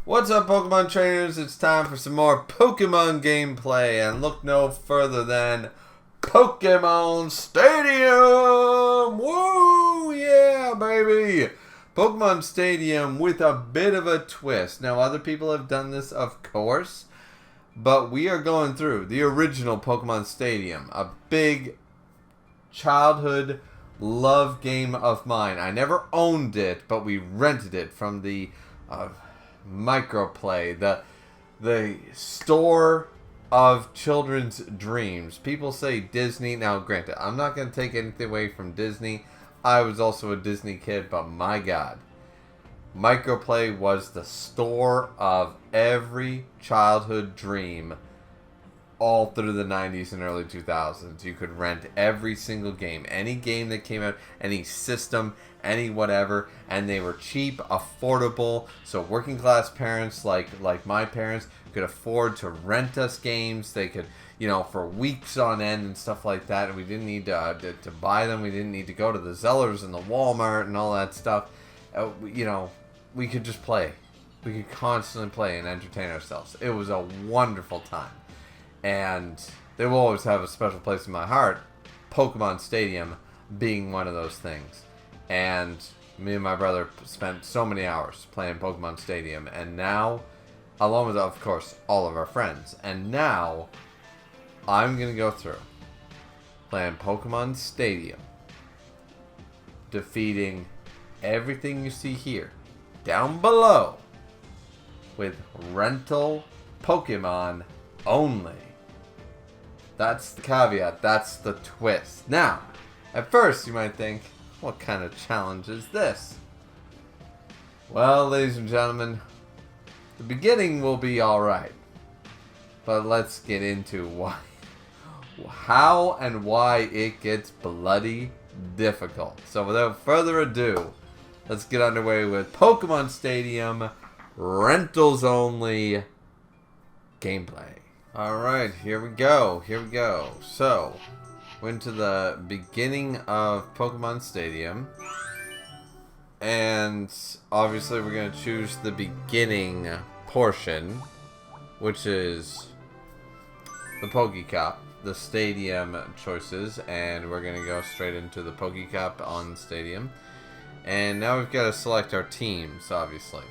What's up, Pokemon trainers? It's time for some more Pokemon gameplay, and look no further than Pokemon Stadium! Woo! Yeah, baby! Pokemon Stadium with a bit of a twist. Now, other people have done this, of course, but we are going through the original Pokemon Stadium, a big childhood love game of mine. I never owned it, but we rented it from the Microplay, the store of children's dreams. People say Disney. Now, granted, I'm not going to take anything away from Disney. I was also a Disney kid, but my God, Microplay was the store of every childhood dream all through the 90s and early 2000s. You could rent every single game, any game that came out, any system, any whatever, and they were cheap, affordable, so working class parents like my parents could afford to rent us games. They could, for weeks on end and stuff like that, and we didn't need to buy them. We didn't need to go to the Zellers and the Walmart and all that stuff. We could just play. We could constantly play and entertain ourselves. It was a wonderful time. And they will always have a special place in my heart, Pokemon Stadium being one of those things. And me and my brother spent so many hours playing Pokemon Stadium. And now, along with, of course, all of our friends. And now, I'm going to go through playing Pokemon Stadium, defeating everything you see here, down below, with rental Pokemon only. That's the caveat. That's the twist. Now, at first you might think, what kind of challenge is this? Well, ladies and gentlemen, the beginning will be alright. But let's get into how and why it gets bloody difficult. So without further ado, let's get underway with Pokemon Stadium rentals only gameplay. Alright, here we go. So, went to the beginning of Pokemon Stadium. And obviously we're going to choose the beginning portion, which is the PokeCup, the stadium choices. And we're going to go straight into the PokeCup on Stadium. And now we've got to select our teams, obviously.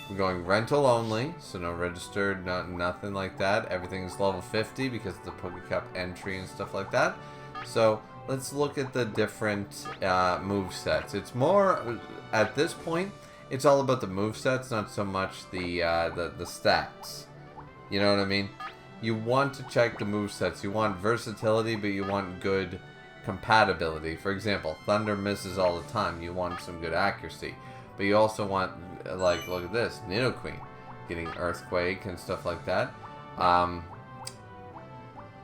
We're going rental only, so no registered, nothing like that. Everything's level 50 because of the PokeCup entry and stuff like that. So let's look at the different move sets. It's more, at this point, it's all about the move sets, not so much the stats. You know what I mean? You want to check the move sets. You want versatility, but you want good compatibility. For example, Thunder misses all the time. You want some good accuracy. But you also want, like, look at this, Nidoqueen getting Earthquake and stuff like that.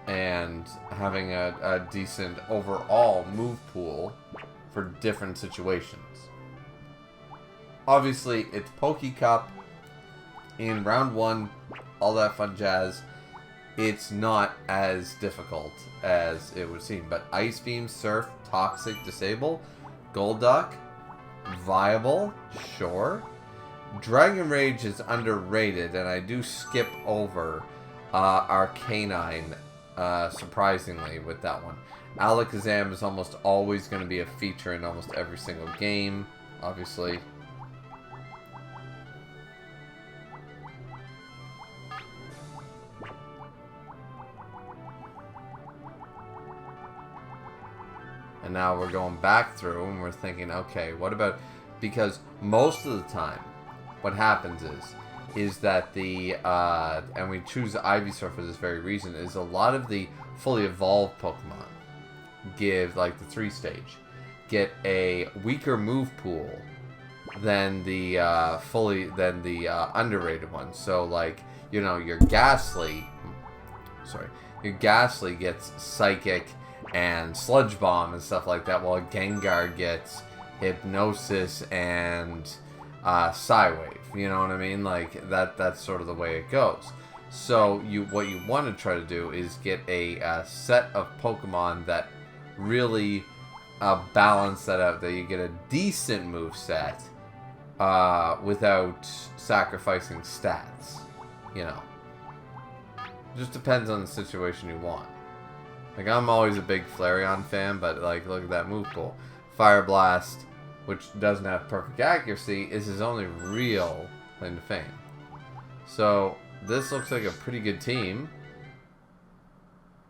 And having a decent overall move pool for different situations. Obviously, it's PokeCup in round 1, all that fun jazz. It's not as difficult as it would seem. But Ice Beam, Surf, Toxic, Disable, Golduck, viable, sure. Dragon Rage is underrated, and I do skip over Arcanine, surprisingly, with that one. Alakazam is almost always going to be a feature in almost every single game, obviously. And now we're going back through and we're thinking, okay, what about... Because most of the time, what happens is that the... and we choose Ivysaur for this very reason, is a lot of the fully evolved Pokemon give, like the 3-stage, get a weaker move pool than the underrated ones. So, like, your Ghastly... Sorry. Your Ghastly gets Psychic and Sludge Bomb and stuff like that, while Gengar gets Hypnosis and Psywave. You know what I mean? Like, that's sort of the way it goes. So what you want to try to do is get a set of Pokemon that really balance that out. That you get a decent move set without sacrificing stats. You know, just depends on the situation you want. Like, I'm always a big Flareon fan, but like, look at that move pool. Fire Blast, which doesn't have perfect accuracy, is his only real claim to fame. So this looks like a pretty good team.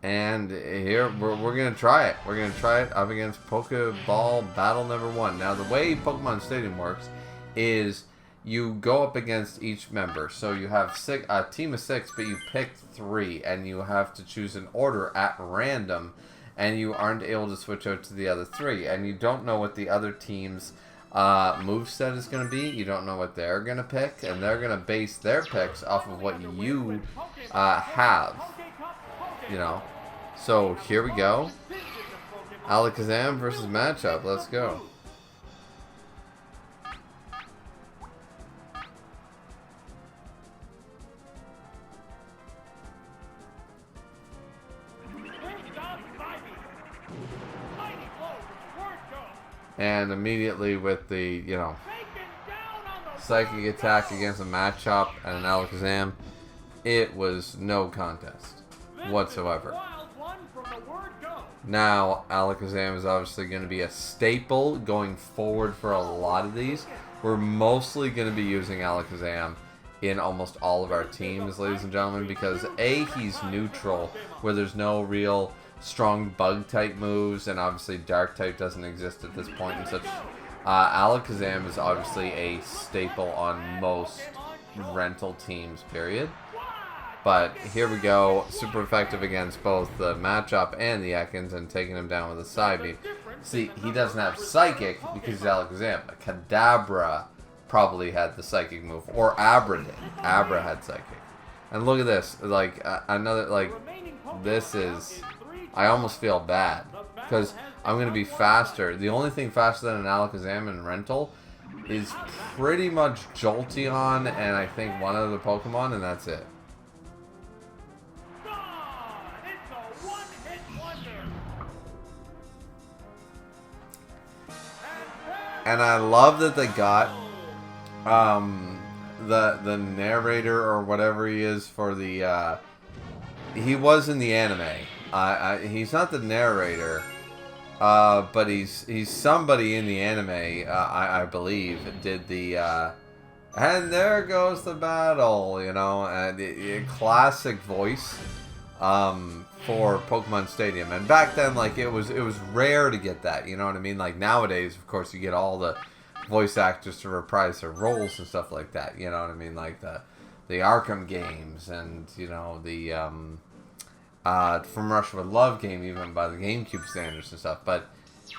And here, we're going to try it. We're going to try it up against Pokeball Battle Number 1. Now, the way Pokemon Stadium works is you go up against each member. So you have a team of 6, but you pick 3. And you have to choose an order at random. And you aren't able to switch out to the other 3. And you don't know what the other team's moveset is going to be. You don't know what they're going to pick. And they're going to base their picks off of what you have. You know. So, here we go. Alakazam versus matchup. Let's go. And immediately with the, you know, psychic attack against a matchup and an Alakazam, it was no contest whatsoever. Now, Alakazam is obviously going to be a staple going forward for a lot of these. We're mostly going to be using Alakazam in almost all of our teams, ladies and gentlemen, because A, he's neutral, where there's no real strong bug-type moves, and obviously Dark-type doesn't exist at this point and such. Alakazam is obviously a staple on most rental teams, period. But here we go, super effective against both the matchup and the Ekans, and taking him down with a side beam. See, he doesn't have Psychic because he's Alakazam. Kadabra probably had the Psychic move, or Abra did. Abra had Psychic. And look at this, like, another, like, this is, I almost feel bad, because I'm going to be faster. The only thing faster than an Alakazam in rental is pretty much Jolteon, and I think one other Pokemon, and that's it. And I love that they got the narrator or whatever he is for the he was in the anime. He's not the narrator, but he's somebody in the anime. I believe did the and there goes the battle, you know, and a classic voice for Pokemon Stadium. And back then, like, it was rare to get that, you know what I mean? Like, nowadays, of course, you get all the voice actors to reprise their roles and stuff like that, you know what I mean? Like the Arkham games, and, you know, the From Russia with Love game, even by the GameCube standards and stuff. But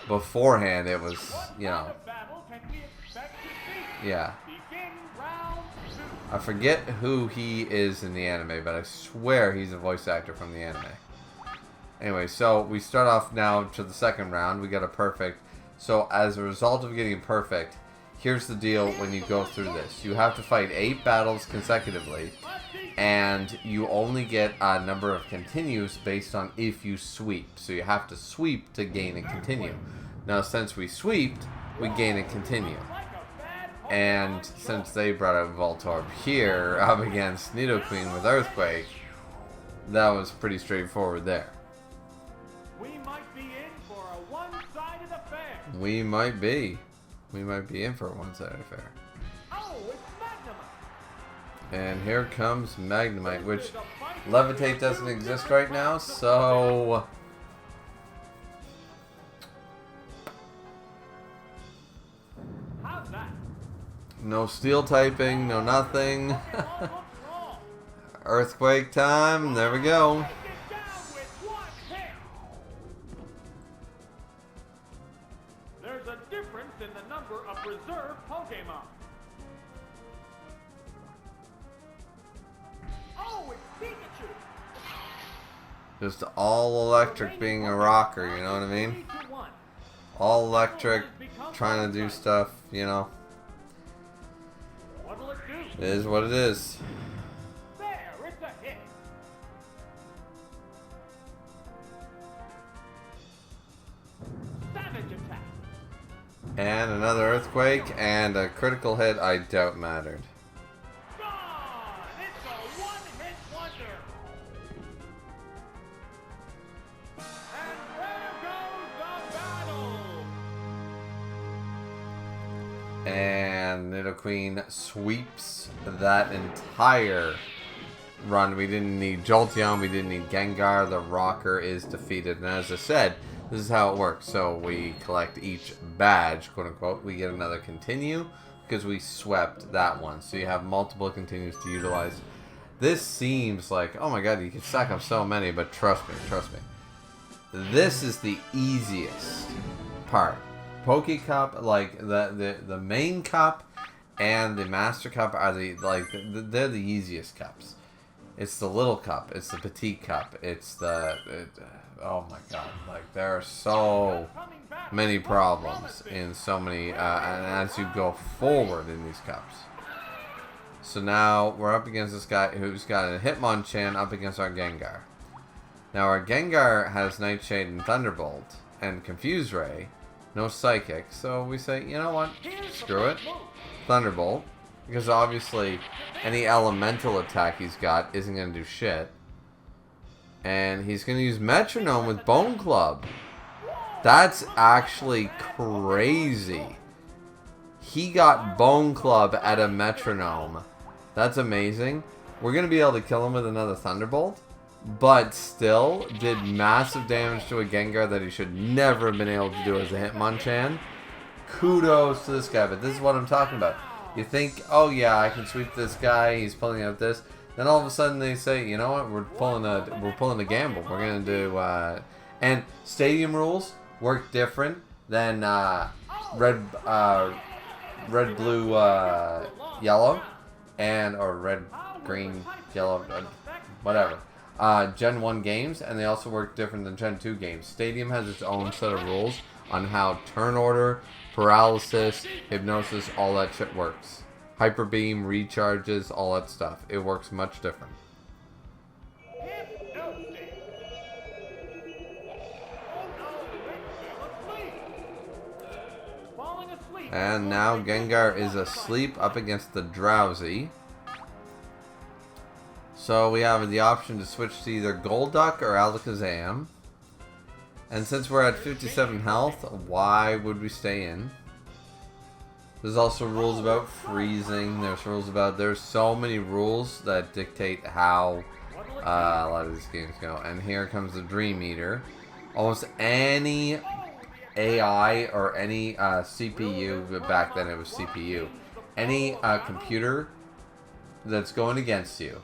beforehand, it was, you know, yeah. I forget who he is in the anime, but I swear he's a voice actor from the anime. Anyway, so we start off now to the second round. We got a perfect. So as a result of getting a perfect, here's the deal when you go through this. You have to fight 8 battles consecutively, and you only get a number of continues based on if you sweep. So you have to sweep to gain a continue. Now, since we sweeped, we gain a continue. And since they brought out Voltorb here up against Nidoqueen with Earthquake, that was pretty straightforward there. We might be in for a one-sided affair. We might be. We might be in for a one-sided affair. Oh, it's Magnemite. And here comes Magnemite, which Levitate doesn't exist right now, so How's that? no steel typing, no nothing. Earthquake time, there we go. There's a difference in the number of reserve Pokemon. Oh, it's Pikachu. Just all electric being a rocker, you know what I mean? All electric, trying to do stuff, you know. What'll it do? It is what it is. There, it's a hit. Savage attack. And another earthquake and a critical hit I doubt mattered. Gone! It's a one-hit wonder. And there goes the battle. And Nidoqueen sweeps that entire run. We didn't need Jolteon, we didn't need Gengar. The rocker is defeated. And as I said, this is how it works. So we collect each badge, quote unquote. We get another continue because we swept that one. So you have multiple continues to utilize. This seems like, oh my god, you can stack up so many, but trust me. This is the easiest part. PokeCup, like the main cup and the Master Cup are they're the easiest cups. It's the little cup, it's the petite cup, it's oh my god, like there are so many problems in so many, and as you go forward in these cups. So now we're up against this guy who's got a Hitmonchan up against our Gengar. Now our Gengar has Nightshade and Thunderbolt and Confuse Ray, no Psychic, so we say, you know what, screw it, Thunderbolt. Because obviously, any elemental attack he's got isn't going to do shit. And he's going to use Metronome with Bone Club. That's actually crazy. He got Bone Club at a Metronome. That's amazing. We're going to be able to kill him with another Thunderbolt. But still, did massive damage to a Gengar that he should never have been able to do as a Hitmonchan. Kudos to this guy, but this is what I'm talking about. You think, oh yeah, I can sweep this guy. He's pulling out this. Then all of a sudden they say, you know what? We're pulling a gamble. We're gonna do and stadium rules work different than red, blue, yellow, or red, green, yellow, whatever. Gen 1 games, and they also work different than Gen 2 games. Stadium has its own set of rules on how turn order, paralysis, hypnosis, all that shit works. Hyper beam, recharges, all that stuff. It works much different. And now Gengar is asleep up against the Drowsy. So we have the option to switch to either Golduck or Alakazam. And since we're at 57 health, why would we stay in? There's also rules about freezing. There's so many rules that dictate how a lot of these games go. And here comes the Dream Eater. Almost any AI or any CPU, but back then it was CPU. Any computer that's going against you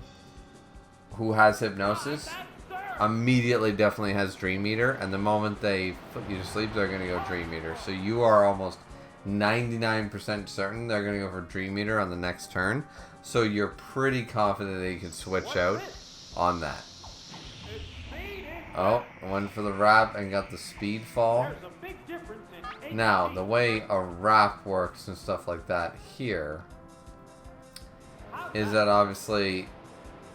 who has hypnosis immediately definitely has Dream Eater, and the moment they put you to sleep, they're going to go Dream Eater. So you are almost 99% certain they're going to go for Dream Eater on the next turn. So you're pretty confident that you can switch out on that. Oh, went for the wrap and got the speed fall. Now, the way a wrap works and stuff like that here is that obviously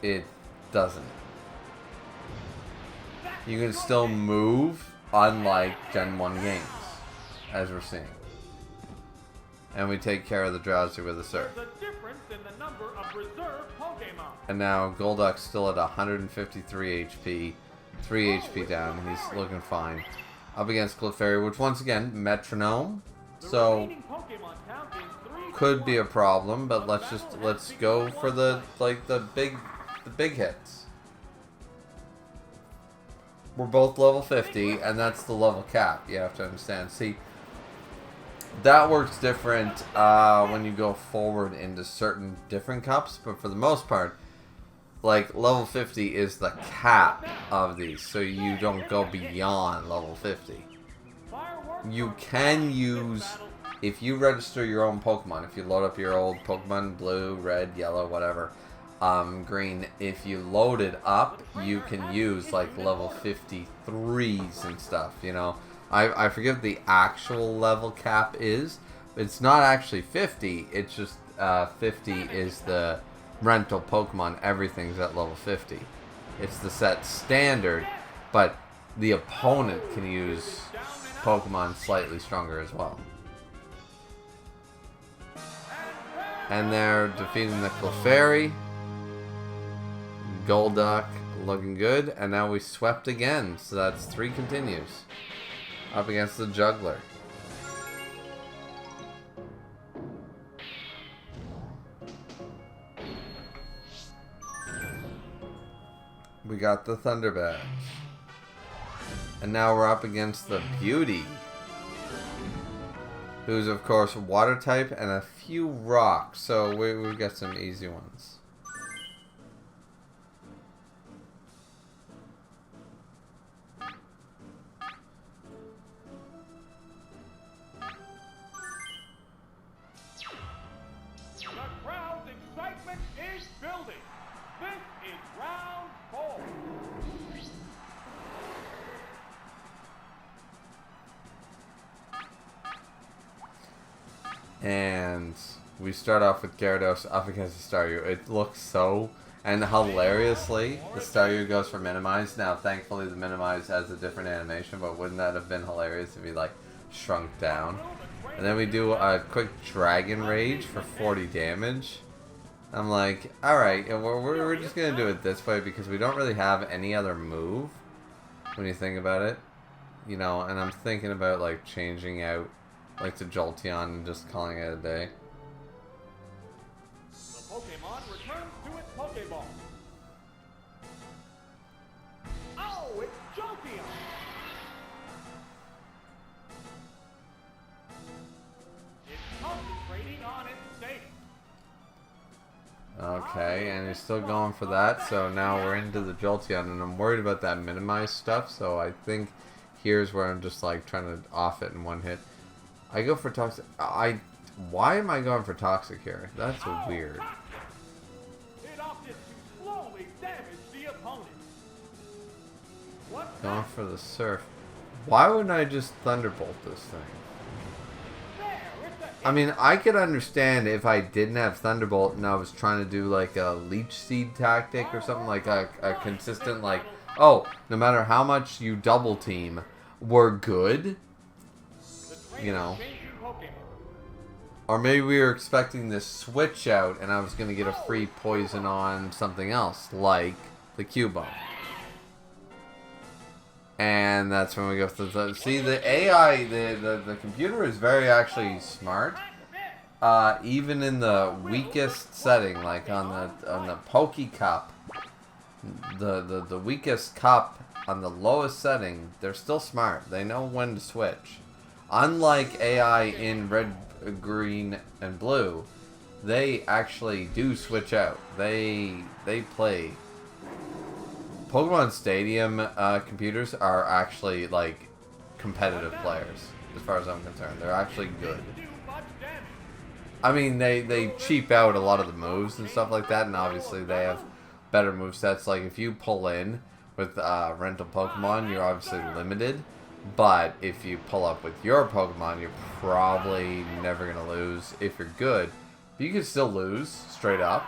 it doesn't. You can still move, unlike Gen 1 games, as we're seeing. And we take care of the Drowsy with a Surf. And now Golduck's still at 153 HP, 3 HP down. He's looking fine. Up against Clefairy, which once again, Metronome. So could be a problem, but let's go for the big hits. We're both level 50, and that's the level cap, you have to understand. See, that works different when you go forward into certain different cups, but for the most part, like, level 50 is the cap of these, so you don't go beyond level 50. You can use, if you register your own Pokemon, if you load up your old Pokemon, blue, red, yellow, whatever, green, if you load it up, you can use like level 53s and stuff, you know. I forget what the actual level cap is. It's not actually 50, it's just 50 is the rental Pokemon, everything's at level 50. It's the set standard, but the opponent can use Pokemon slightly stronger as well. And they're defeating the Clefairy. Golduck looking good. And now we swept again. So that's 3 continues. Up against the Juggler. We got the Thunder Badge. And now we're up against the Beauty. Who's, of course, water type and a few rocks. So we've got some easy ones. The crowd's excitement is building. This is round 4. And we start off with Gyarados up against the Staryu. It looks so... And hilariously, the Staryu goes for Minimize. Now, thankfully, the Minimize has a different animation, but wouldn't that have been hilarious if he, like, shrunk down? And then we do a quick Dragon Rage for 40 damage. I'm like, alright, we're just going to do it this way because we don't really have any other move when you think about it. You know, and I'm thinking about, like, changing out, like, to Jolteon and just calling it a day. The Pokemon returns to its Pokeball. Oh, it's Jolteon! It's concentrating on its state. Okay, and he's still going for that, so now we're into the Jolteon, and I'm worried about that Minimize stuff, so I think here's where I'm just, like, trying to off it in one hit. I go for Toxic. Why am I going for Toxic here? That's weird. It opted to slowly damage the opponent. What Going for the Surf. Why wouldn't I just Thunderbolt this thing? there? It's a I mean, I could understand if I didn't have Thunderbolt and I was trying to do like a Leech Seed tactic or something, like a consistent, like, oh, no matter how much you double team, we're good. You know. Or maybe we were expecting this switch out and I was going to get a free poison on something else, like the Cubone. And that's when we go through the... See, the AI, the computer is very actually smart. Even in the weakest setting, like on the PokeCup, the weakest cup on the lowest setting, they're still smart. They know when to switch. Unlike AI in red, green, and blue, they actually do switch out. They play. Pokemon Stadium computers are actually, like, competitive players, as far as I'm concerned. They're actually good. I mean, they cheap out a lot of the moves and stuff like that, and obviously they have better movesets. Like, if you pull in with rental Pokemon, you're obviously limited. But if you pull up with your Pokemon, you're probably never going to lose if you're good. But you could still lose, straight up.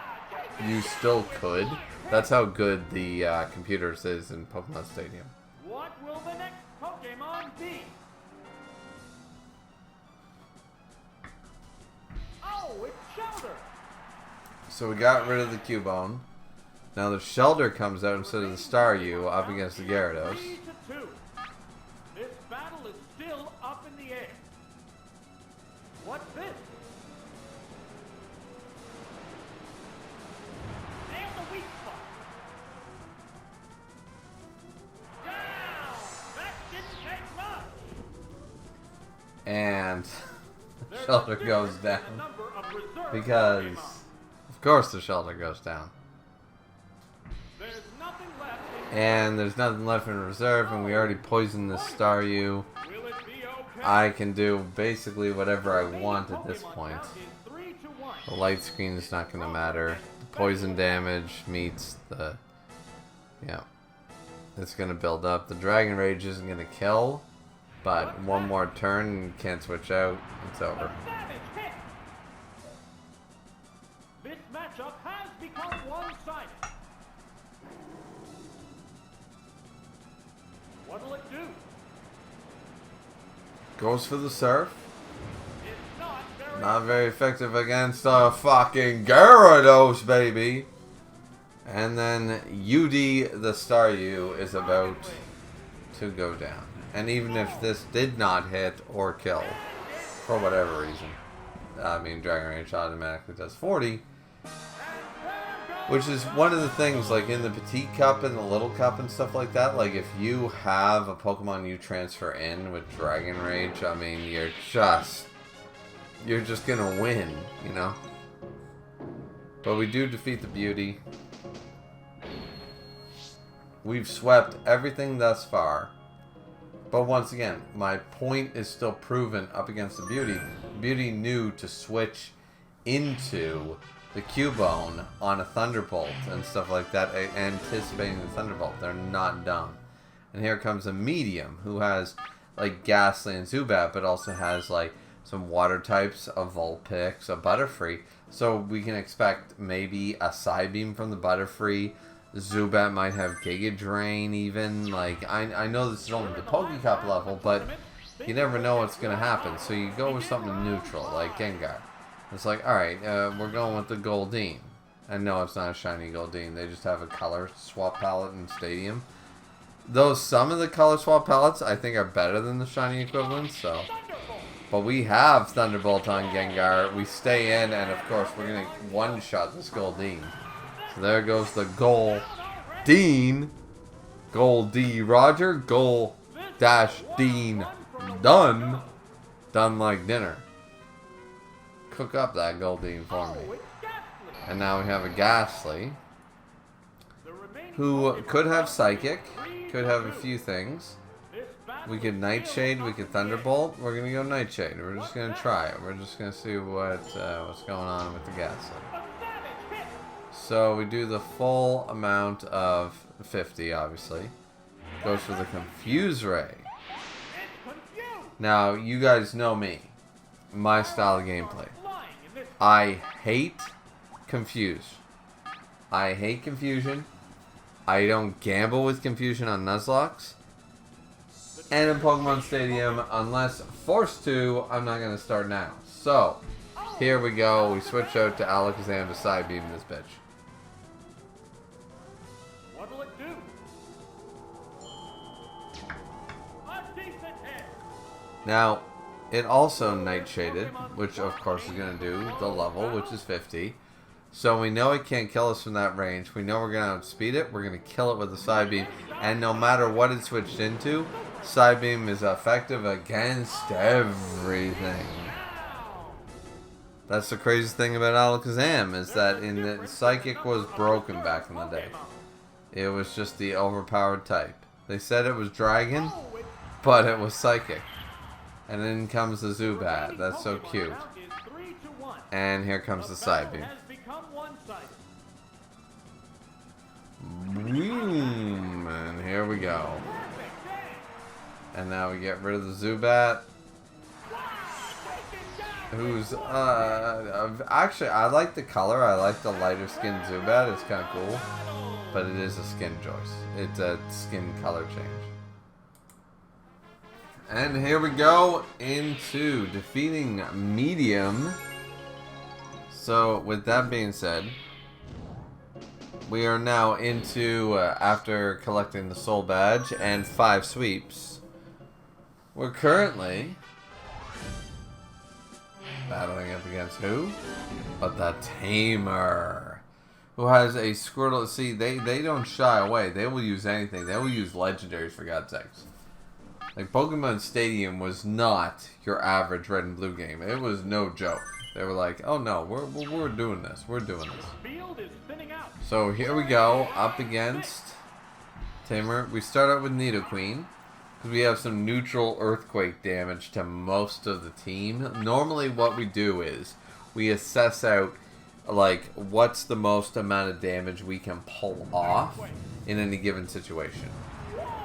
You still could. That's how good the computers is in Pokemon Stadium. What will the next Pokemon be? Oh, it's Shelter! So we got rid of the Cubone. Now the Shelter comes out instead of the Staryu up against the Gyarados. 3-2. This battle is still up in the air. What's this? Nailed the weak spot. Down! That didn't take much. And There's Shelter a goes difference in down. the number of reserve Because, Pokemon. of course, the Shelter goes down. There's nothing left in And there's nothing left in reserve, and we already poisoned the Staryu. Will it be okay? I can do basically whatever I want at this point. Is 3-1. The light screen is not going to matter. The poison damage meets the... Yeah. It's going to build up. The Dragon Rage isn't going to kill, but one more turn and you can't switch out. It's over. A savage hit. This matchup has become one-sided. What'll it do? Goes for the Surf. It's not very Not very effective against a fucking Gyarados, baby. And then UD, the Staryu, is about to go down. And even if this did not hit or kill, for whatever reason, I mean, Dragon Rage automatically does 40. Which is one of the things, like in the Petite Cup and the Little Cup and stuff like that, like if you have a Pokemon you transfer in with Dragon Rage, I mean, you're just gonna win, you know? But we do defeat the Beauty. We've swept everything thus far. But once again, my point is still proven up against the Beauty. Beauty knew to switch into the Cubone on a Thunderbolt and stuff like that, anticipating the Thunderbolt. They're not dumb. And here comes a Medium who has like Ghastly and Zubat, but also has like some water types, a Vulpix, a Butterfree. So we can expect maybe a Psybeam from the Butterfree. Zubat might have Giga Drain even. Like, I know this is only the PokeCup level, but you never know what's going to happen. So you go with something neutral, like Gengar. It's like, alright, we're going with the Goldeen. And no, it's not a shiny Goldeen. They just have a color swap palette in Stadium. Though some of the color swap palettes I think are better than the shiny equivalents, so. But we have Thunderbolt on Gengar. We stay in, and of course we're going to one-shot this Goldeen. So there goes the Goldeen. Goldie Roger. Gold-Dean. Done. Done like dinner. Cook up that Goldeen for me. And now we have a Ghastly, who could have Psychic, could have a few things. We could Nightshade, we could Thunderbolt. We're gonna go Nightshade. We're just gonna try it. We're just gonna see what's going on with the Ghastly. So we do the full amount of 50, obviously. Goes for the Confuse Ray. Now you guys know me, my style of gameplay. I hate Confuse. I hate confusion. I don't gamble with confusion on Nuzlocke. And in Pokemon Stadium, unless forced to, I'm not going to start now. So, here we go. We switch out to Alakazam to Psybeam this bitch. What'll it do? A decent hit. Now, it also Nightshaded, which of course is going to do the level, which is 50. So we know it can't kill us from that range. We know we're going to outspeed it. We're going to kill it with the Psybeam. And no matter what it switched into, Psybeam is effective against everything. That's the craziest thing about Alakazam, is that in the Psychic was broken back in the day. It was just the overpowered type. They said it was Dragon, but it was Psychic. And then comes the Zubat. That's so cute. And here comes the Psybeam. And here we go. And now we get rid of the Zubat. Who's, actually, I like the color. I like the lighter skinned Zubat. It's kind of cool. But it is a skin choice. It's a skin color change. And here we go into defeating Medium. So, with that being said, we are now into, after collecting the Soul Badge and 5 sweeps, we're currently battling up against who? But the Tamer, who has a Squirtle. See, they don't shy away. They will use anything. They will use legendaries, for God's sakes. Like, Pokemon Stadium was not your average red and blue game. It was no joke. They were like, oh no, we're doing this. We're doing this. So here we go, up against Tamer. We start out with Nidoqueen, because we have some neutral Earthquake damage to most of the team. Normally what we do is, we assess out, like, what's the most amount of damage we can pull off in any given situation.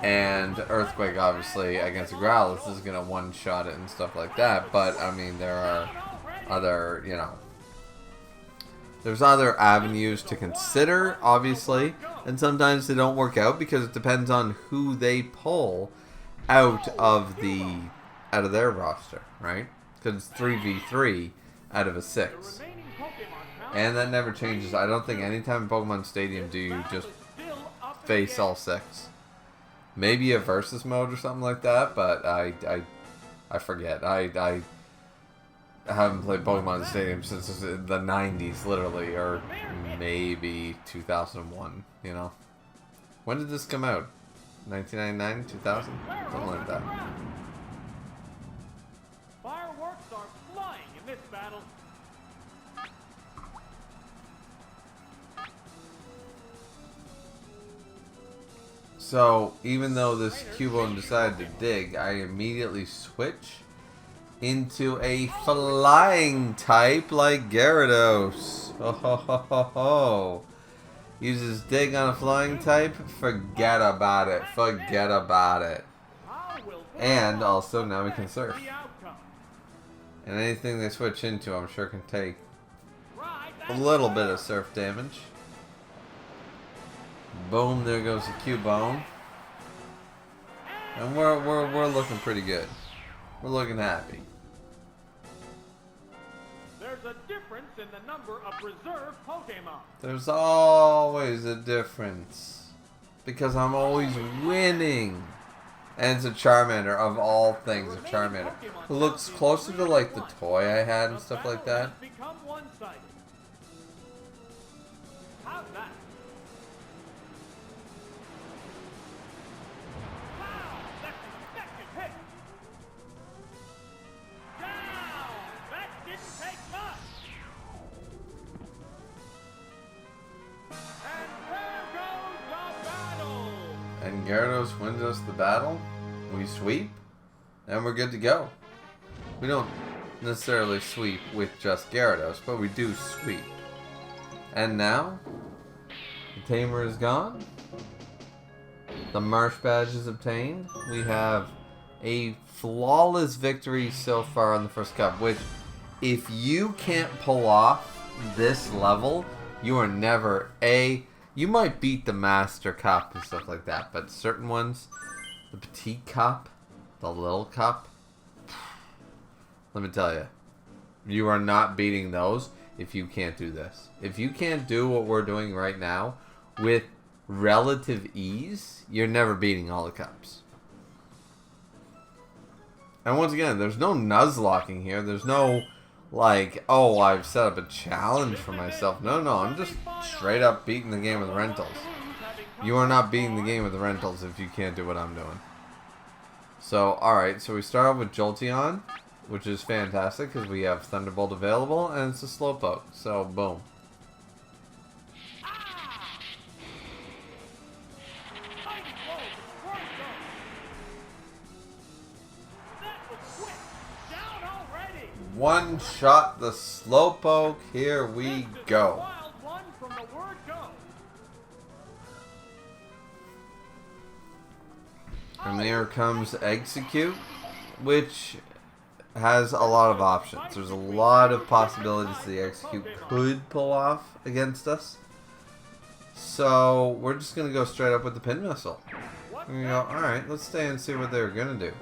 And Earthquake, obviously, against a Growlithe is going to one-shot it and stuff like that. But, I mean, there are other, you know, there's other avenues to consider, obviously. And sometimes they don't work out because it depends on who they pull out of their roster, right? Because it's 3v3. out of a The 6. remaining Pokemon count And that never changes. I don't think anytime in Pokemon Stadium do you just face all 6. Maybe a versus mode or something like that, but I forget. I haven't played Pokemon Stadium since the 90s, literally, or maybe 2001, you know. When did this come out? 1999, 2000? Something like that. Fireworks are flying in this battle. So, even though this Cubone decided to dig, I immediately switch into a flying type like Gyarados. Ho ho ho ho ho. Uses dig on a flying type? Forget about it. Forget about it. And also, now we can surf. And anything they switch into, I'm sure can take a little bit of surf damage. Boom, there goes the Cubone. And we're looking pretty good. We're looking happy. There's a difference in the number of reserve Pokemon. There's always a difference. Because I'm always winning. And it's a Charmander, of all things, a Charmander. Who looks closer to like the toy I had and stuff like that. Become one-sided. How's that? Wow, that's an effective hit. Down. That didn't take much. And there goes the battle. And Gyarados wins us the battle. We sweep. And we're good to go. We don't necessarily sweep with just Gyarados, but we do sweep. And now, the Tamer is gone. The Marsh Badge is obtained. We have a flawless victory so far on the first cup, which, if you can't pull off this level, you are never you might beat the Master Cup and stuff like that, but certain ones, the Petite Cup, the Little Cup, let me tell you, you are not beating those if you can't do this. If you can't do what we're doing right now with relative ease, you're never beating all the cups. And once again, there's no Nuzlocking here. There's no, like, oh, I've set up a challenge for myself. No, I'm just straight up beating the game with rentals. You are not beating the game with the rentals if you can't do what I'm doing. So, alright, so we start off with Jolteon, which is fantastic because we have Thunderbolt available, and it's a Slowpoke. So, boom. One shot the Slowpoke. Here we go. And there comes Execute, which has a lot of options. There's a lot of possibilities the Execute could pull off against us. So we're just going to go straight up with the Pin Missile. And we go, alright, let's stay and see what they're going to do.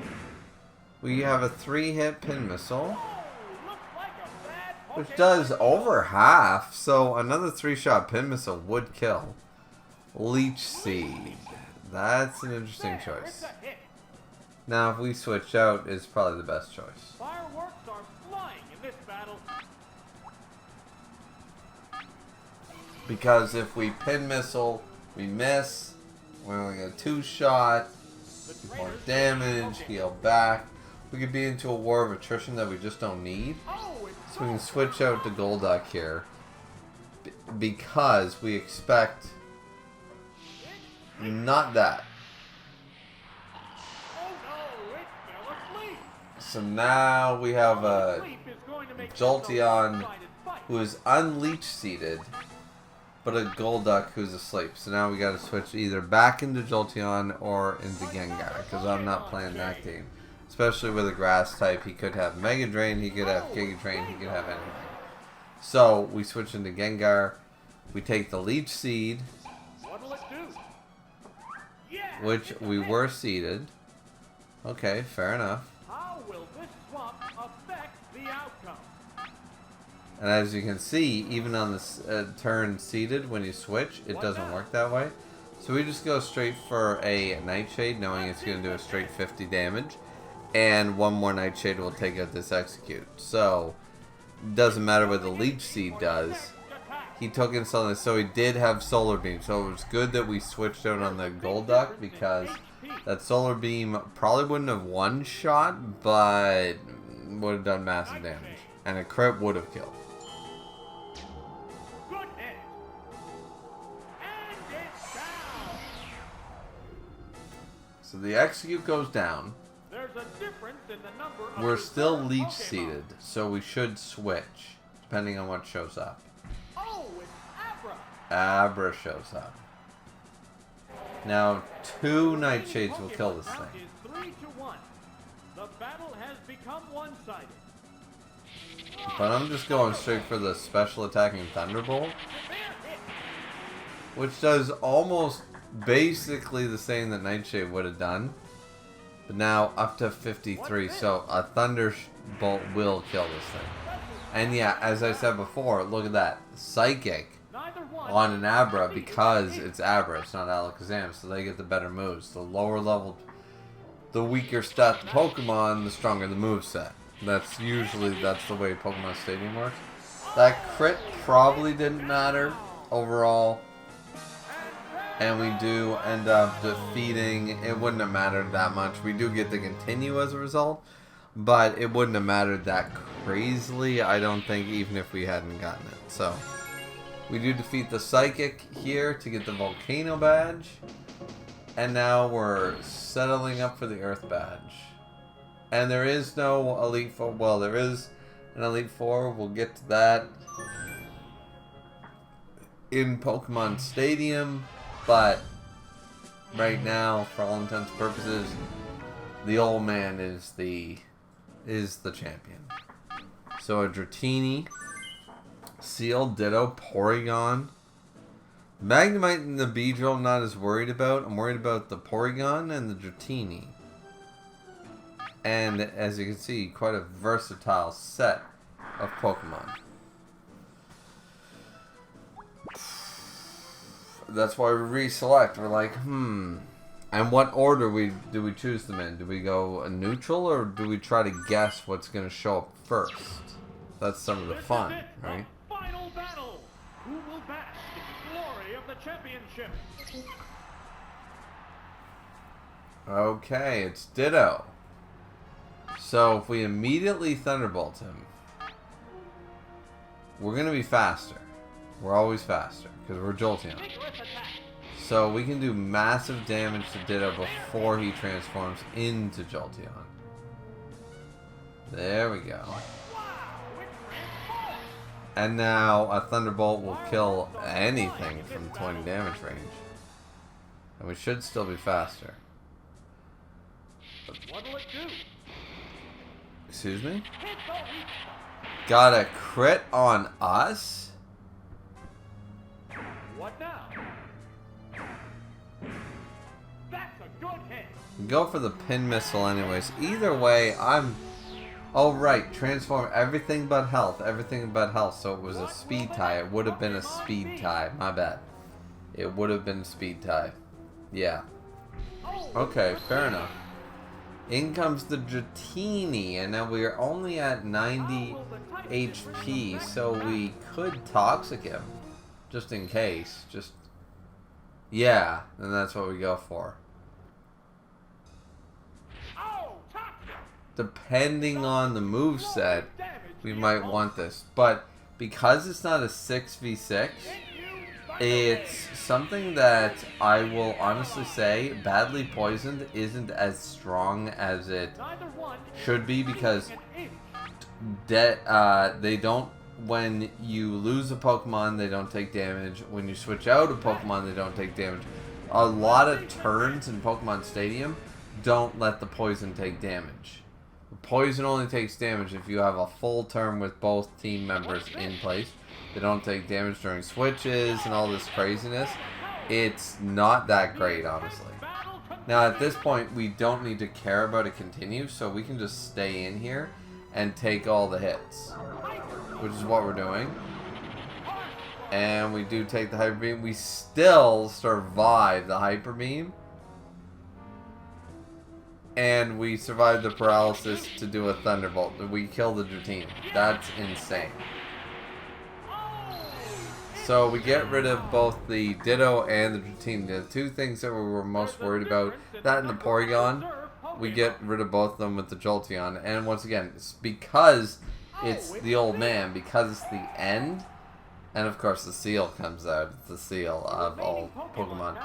We have a 3-hit Pin Missile, which does over half, so another 3-shot Pin Missile would kill. Leech Seed. That's an interesting choice. Now, if we switch out, it's probably the best choice. Fireworks are flying in this battle. Because if we Pin Missile, we miss. We only get a 2-shot. More damage, heal back. We could be into a war of attrition that we just don't need. So we can switch out to Golduck here. Because we expect not that. So now we have a Jolteon who is unleech seated, but a Golduck who's asleep. So now we got to switch either back into Jolteon or into Gengar, because I'm not playing that game. Especially with a grass type, he could have Mega Drain, he could have Giga Drain, he could have anything. So we switch into Gengar. We take the Leech Seed, which we were seeded. Okay, fair enough. How will this swap affect the outcome? And as you can see, even on this turn seated, when you switch, it doesn't work that way. So we just go straight for a Nightshade, knowing it's going to do a straight 50 damage. And one more Nightshade will take out this Execute. So, it doesn't matter what the Leech Seed does. He took in something, so he did have Solar Beam. So it was good that we switched out on the Golduck, because that Solar Beam probably wouldn't have one-shot, but would have done massive damage. And a crit would have killed. So the Execute goes down. There's a difference in the number of We're still reserve Leech Pokemon. seated, so we should switch, depending on what shows up. Oh, it's Abra. Abra shows up. Now, 2 Nightshades will kill this Count thing. is 3-1. The battle has become one-sided. But I'm just going straight for the special attacking Thunderbolt, which does almost basically the same that Nightshade would have done. But now up to 53, so a Thunderbolt will kill this thing. And yeah, as I said before, look at that. Psychic on an Abra, because it's Abra, it's not Alakazam, so they get the better moves. The lower level, the weaker stat the Pokemon, the stronger the moveset. That's the way Pokemon Stadium works. That crit probably didn't matter overall. And we do end up defeating, it wouldn't have mattered that much. We do get to continue as a result, but it wouldn't have mattered that crazily, I don't think, even if we hadn't gotten it. So, we do defeat the Psychic here to get the Volcano badge. And now we're settling up for the Earth badge. And there is no Elite Four, well, there is an Elite Four, we'll get to that in Pokemon Stadium. But right now, for all intents and purposes, the old man is the champion. So a Dratini, Seal, Ditto, Porygon, Magnemite, and the Beedrill I'm not as worried about. I'm worried about the Porygon and the Dratini. And as you can see, quite a versatile set of Pokemon. That's why we reselect. We're like, And what order do we choose them in? Do we go a neutral, or do we try to guess what's going to show up first? That's some of the fun, right? The final battle. Who will bask in the glory of the championship? Okay, it's Ditto. So if we immediately Thunderbolt him, we're going to be faster. We're always faster, because we're Jolteon. So we can do massive damage to Ditto before he transforms into Jolteon. There we go. And now a Thunderbolt will kill anything from 20 damage range. And we should still be faster. What'll it do? Excuse me? Got a crit on us? What now? That's a good hit. Go for the Pin Missile anyways. Either way, oh right, transform everything but health. Everything but health, so it was a speed tie. It would have been a speed tie. My bad. It would have been a speed tie. Yeah. Okay, fair enough. In comes the Dratini, and now we are only at 90 HP, so we could Toxic him. Just in case. Yeah, and that's what we go for. Depending on the moveset, we might want this. But because it's not a 6v6, it's something that I will honestly say Badly Poisoned isn't as strong as it should be, because they don't, when you lose a Pokemon, they don't take damage. When you switch out a Pokemon, they don't take damage. A lot of turns in Pokemon Stadium don't let the poison take damage. The poison only takes damage if you have a full turn with both team members in place. They don't take damage during switches and all this craziness. It's not that great, honestly. Now, at this point, we don't need to care about a continue, so we can just stay in here and take all the hits. which is what we're doing. And we do take the Hyper Beam. We still survive the Hyper Beam. And we survive the paralysis to do a Thunderbolt. We kill the Dratini. That's insane. So we get rid of both the Ditto and the Dratini. The two things that we were most worried about, that and the Porygon, we get rid of both of them with the Jolteon. And once again, it's because it's the old man, because it's the end. And of course the seal comes out. It's the seal of all Pokemon.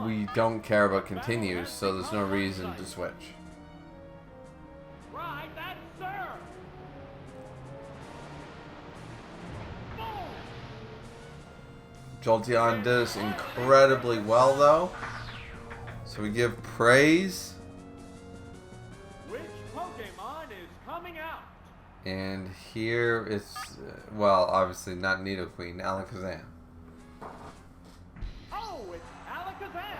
We don't care about continues, so there's no reason to switch. Right, that's sir. Jolteon did us incredibly well though. So we give praise. Which Pokemon is coming out? And here it's, well, obviously not Nidoqueen, Alakazam. Oh, it's Alakazam.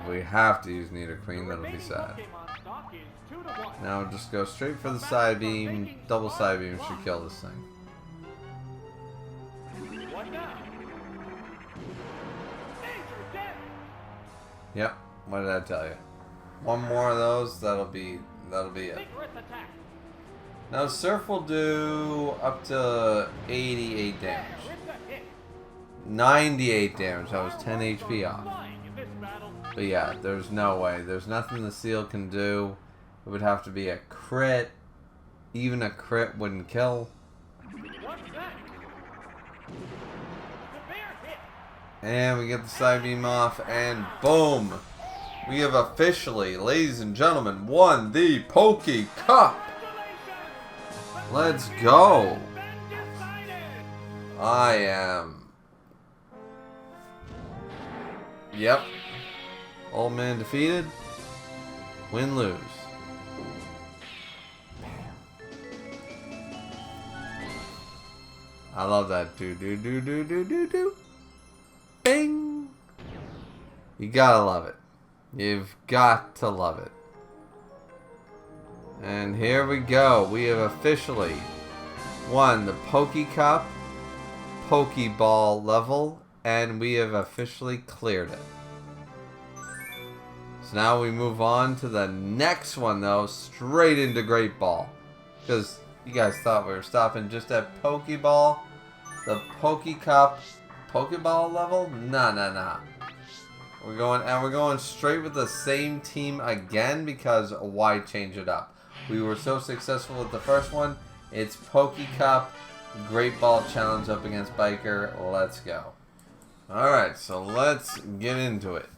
If we have to use Nidoqueen, that'll be sad. Pokemon stock is 2-1. Now just go straight for the side beam. Double side beam should kill this thing. What now? Major damage. Yep, what did I tell you? One more of those, that'll be it. Vigorous attack. Now Surf will do up to 88 damage. There, it's a hit. 98 damage, that was 10 HP off. Flying in this battle. But yeah, there's no way. There's nothing the seal can do. It would have to be a crit. Even a crit wouldn't kill. What's that? Severe hit. And we get the side beam off, and boom! We have officially, ladies and gentlemen, won the PokeCup! Let's go! I am... Yep. Old man defeated. Win, lose. I love that. Do. Bing! You gotta love it. You've got to love it. And here we go. We have officially won the PokeCup Pokeball level, and we have officially cleared it. So now we move on to the next one, though, straight into Greatball. Because you guys thought we were stopping just at Pokeball. The PokeCup Pokeball level? Nah. We're going straight with the same team again, because why change it up? We were so successful with the first one. It's PokeCup Greatball Challenge up against Biker. Let's go. Alright, so let's get into it.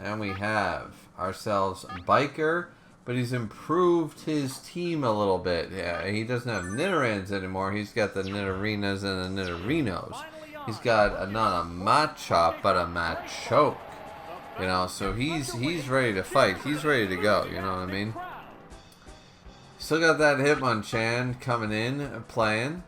And we have ourselves Biker, but he's improved his team a little bit. Yeah, he doesn't have Nidorans anymore. He's got the Nidorinas and the Nidorinos. He's got not a Machop, but a Machoke. You know, so he's ready to fight. He's ready to go, you know what I mean? Still got that Hitmonchan coming in, playing.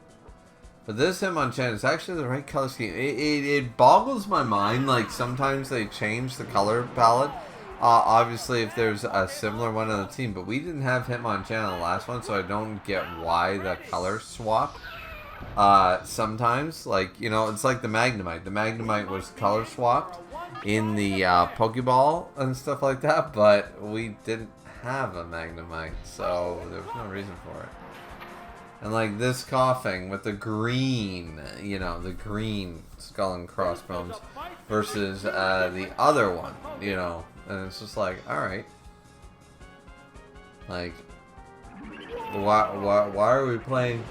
But this Hitmonchan is actually the right color scheme. It boggles my mind, like sometimes they change the color palette. Obviously if there's a similar one on the team, but we didn't have Hitmonchan on the last one, so I don't get why the color swap. Sometimes, like, you know, it's like the Magnemite. The Magnemite was color swapped in the Pokeball and stuff like that, but we didn't have a Magnemite, so there was no reason for it. And like this coughing with the green, you know, the green skull and crossbones versus the other one, you know, and it's just like, alright. Like, why are we playing?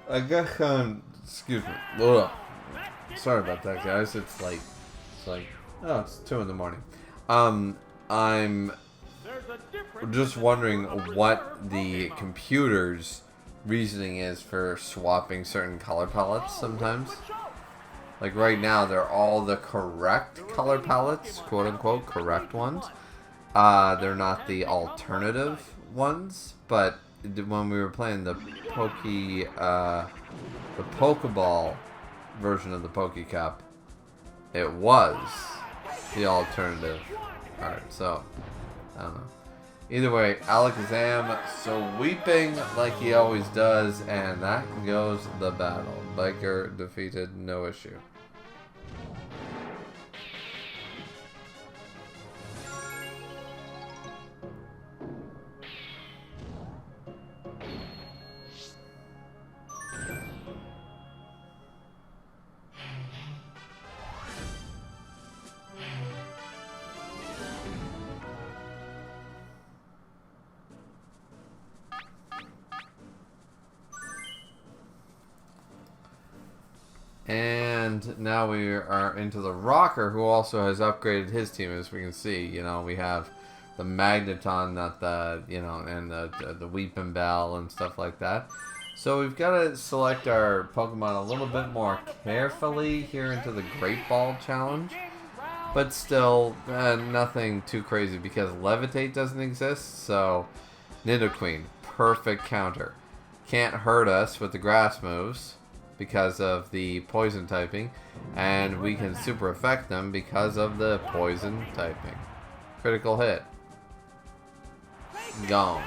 I got excuse me. Ugh. Sorry about that, guys. It's late. It's like, oh, it's 2 in the morning. I'm just wondering what the computer's reasoning is for swapping certain color palettes sometimes. Like right now, they're all the correct color palettes, quote unquote, correct ones. They're not the alternative ones, but when we were playing the Pokeball version of the PokeCup, it was the alternative. Alright, so I don't know. Either way, Alakazam sweeping like he always does, and that goes the battle. Biker defeated, no issue. And now we are into the Rocker, who also has upgraded his team, as we can see. You know, we have the Magneton, not the, you know, and the Weeping Bell and stuff like that. So we've got to select our Pokemon a little bit more carefully here into the Greatball challenge. But still, nothing too crazy because Levitate doesn't exist, so Nidoqueen, perfect counter. Can't hurt us with the grass moves because of the poison typing, and we can super affect them because of the poison typing. Critical hit. Gone.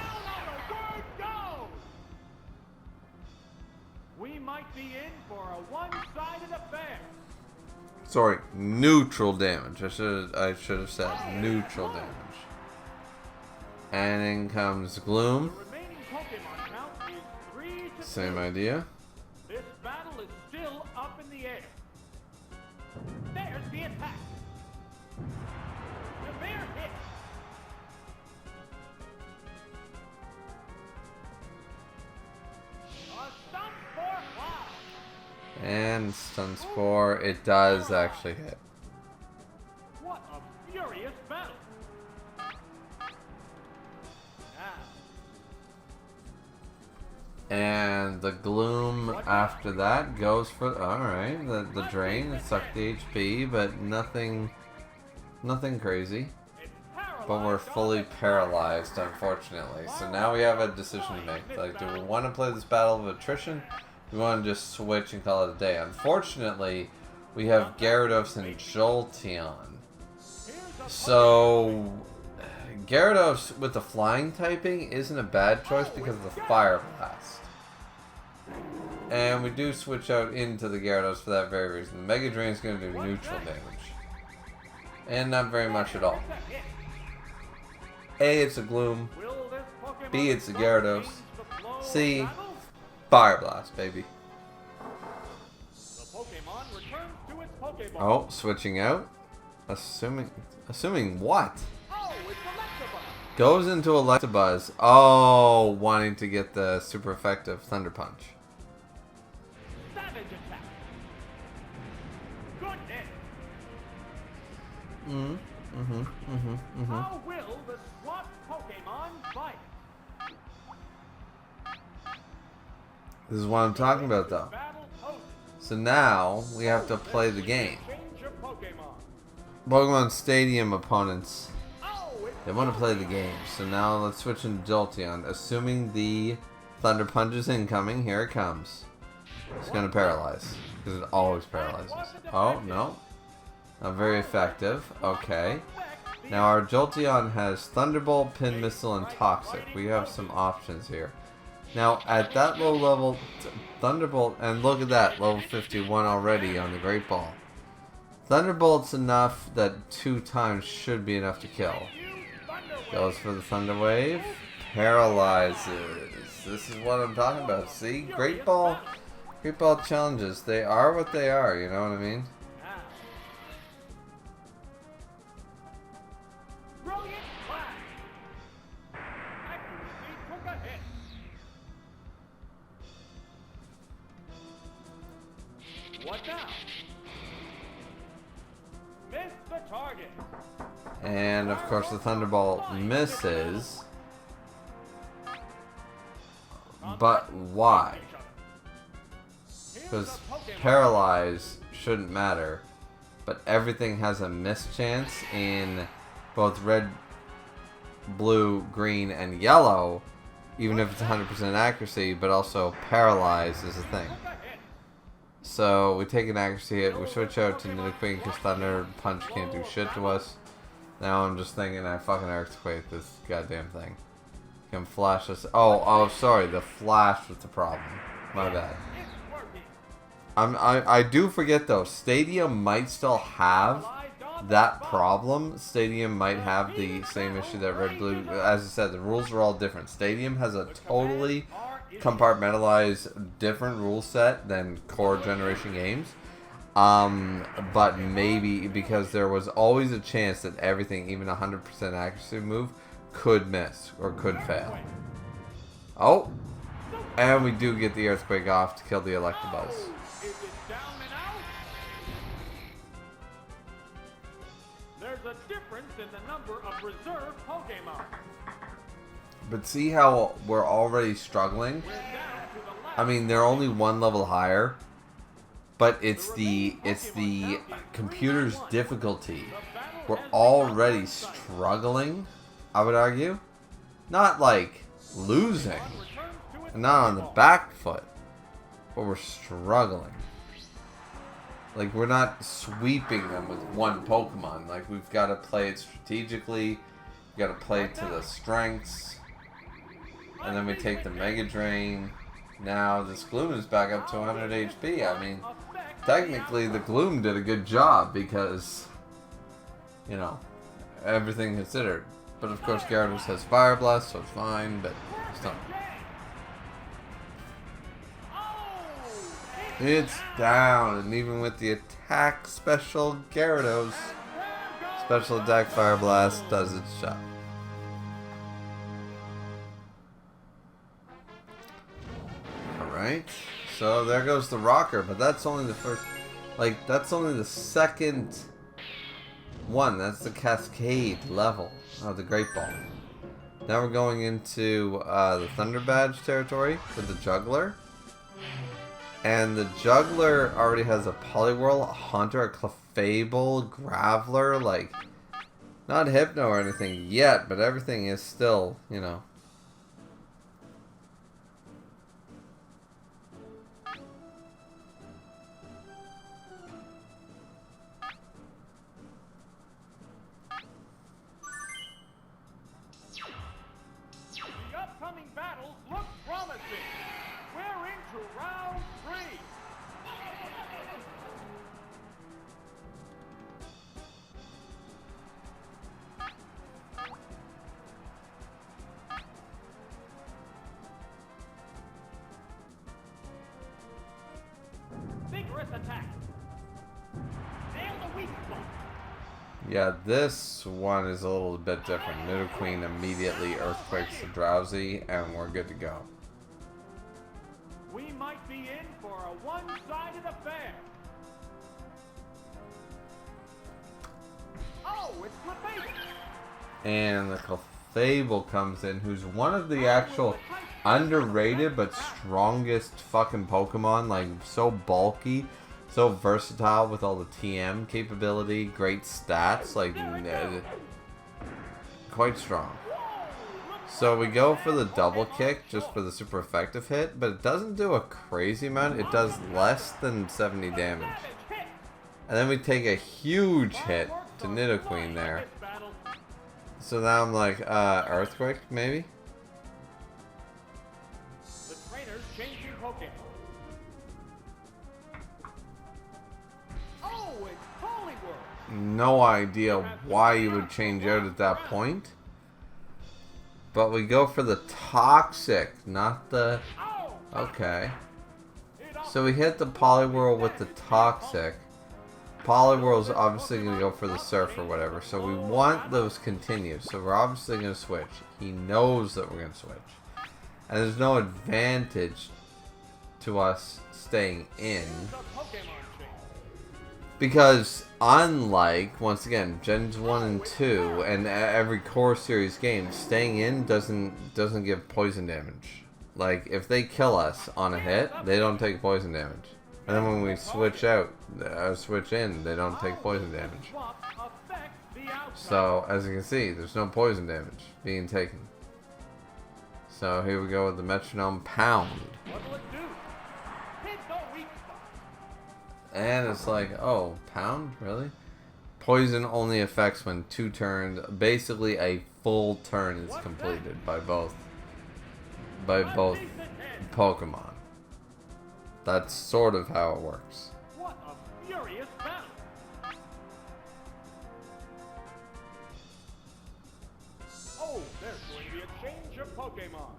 We might be in for a one-sided affair. Sorry, neutral damage. I should have said neutral damage. And in comes Gloom. The remaining Pokemon count is 3-2. Same idea. This battle is still up in the air. There's the attack. Severe hit. A stun for wow. And Stun Spore, it does actually hit. What a furious battle. Now, And the Gloom after that goes for, alright, the Drain, it sucked the HP, but nothing crazy. it's But we're paralyzed fully on the paralyzed, unfortunately. So now we have a decision to make. Like, do we want to play this battle of attrition? Do we want to just switch and call it a day? Unfortunately, we have Gyarados and Jolteon. So, Gyarados with the flying typing isn't a bad choice because of the Fire Blast. And we do switch out into the Gyarados for that very reason. The Mega Drain is going to do neutral damage. And not very much at all. A, it's a Gloom. Will this Pokemon B, it's a stop Gyarados. change the flow of C, battle? Fire Blast, baby. The Pokemon returns to its Pokeball. Oh, switching out. Assuming what? Oh, it's Electabuzz. Goes into Electabuzz. Oh, wanting to get the super effective Thunder Punch. Savage attack. Goodness. How will the swamp Pokemon fight? This is what I'm talking about, though. Battle post. So now we have to play the game. Change your Pokemon. Pokemon Stadium opponents, Oh, it's they want to play the game. So now let's switch into Jolteon. Assuming the Thunder Punch is incoming, here it comes. It's going to paralyze, because it always paralyzes. Oh, no. Not very effective. Okay. Now our Jolteon has Thunderbolt, Pin Missile, and Toxic. We have some options here. Now at that low level, Thunderbolt, and look at that, level 51 already on the Great Ball. Thunderbolt's enough that 2 times should be enough to kill. Goes for the Thunder Wave. Paralyzes. This is what I'm talking about. See? Great Ball challenges. They are what they are, you know what I mean? Brilliant Flash. Accuracy took a hit. What now? Missed the target. And of course the Thunderbolt misses. But why? Because Paralyze shouldn't matter. But everything has a miss chance in both red, blue, green, and yellow. Even if it's 100% accuracy, but also Paralyze is a thing. So we take an accuracy hit, we switch out to Nidoqueen because Thunder Punch can't do shit to us. Now I'm just thinking I fucking earthquake this goddamn thing. Can flash us. Oh, sorry. The flash was the problem. My bad. I do forget though. Stadium might still have that problem. Stadium might have the same issue that Red Blue. As I said, the rules are all different. Stadium has a totally compartmentalized different rule set than core generation games. But maybe because there was always a chance that everything, even 100% accuracy move, could miss or could fail. Oh, and we do get the earthquake off to kill the Electabuzz. There's a difference in the number of reserve Pokemon. But see how we're already struggling? I mean, they're only one level higher, but it's the computer's difficulty. We're already struggling, I would argue. Not like losing, not on the back foot, but we're struggling. Like, we're not sweeping them with one Pokemon. Like, we've got to play it strategically. We've got to play it to the strengths. And then we take the Mega Drain. Now, this Gloom is back up to 100 HP. I mean, technically, the Gloom did a good job because, you know, everything considered. But, of course, Gyarados has Fire Blast, so it's fine, but still. It's down, and even with the attack special, Gyarados, special attack Fire Blast does its job. Alright, so there goes the rocker, but that's only the first, like, that's only the second one. That's the Cascade level of the Greatball. Now we're going into the Thunder Badge territory with the Juggler. And the Juggler already has a Poliwhirl, a Haunter, a Clefable, Graveler, like, not Hypno or anything yet, but everything is still, you know. The upcoming battles look promising. We're into round 3. Vigorous attack. Nail the weak spot. Yeah, this one is a little bit different. Nidoqueen immediately earthquakes the Drowsy, and we're good to go. We might be in for a one-sided affair. Oh, it's Clefable. And the Clefable comes in, who's one of the actual underrated but strongest fucking Pokemon. Like, so bulky, so versatile with all the TM capability, great stats, like, quite strong. So we go for the double kick just for the super effective hit, but it doesn't do a crazy amount. It does less than 70 damage. And then we take a huge hit to Nidoqueen there. So now I'm like, Earthquake, maybe? The trainer's changing Pokemon. Oh, it's Poliwhirl. No idea why you would change out at that point. But we go for the Toxic, not the... Okay. So we hit the Poliwhirl with the Toxic. Poliwhirl's obviously going to go for the Surf or whatever. So we want those continues. So we're obviously going to switch. He knows that we're going to switch. And there's no advantage to us staying in. Because unlike, once again, Gens 1 and 2 and every core series game, staying in doesn't give poison damage. Like, if they kill us on a hit, they don't take poison damage. And then when we switch out, switch in, they don't take poison damage. So, as you can see, there's no poison damage being taken. So here we go with the Metronome Pound. And it's like, oh, Pound? Really? Poison only affects when 2 turns. Basically, a full turn is completed by both Pokemon. That's sort of how it works. What a furious battle! Oh, there's going to be a change of Pokemon.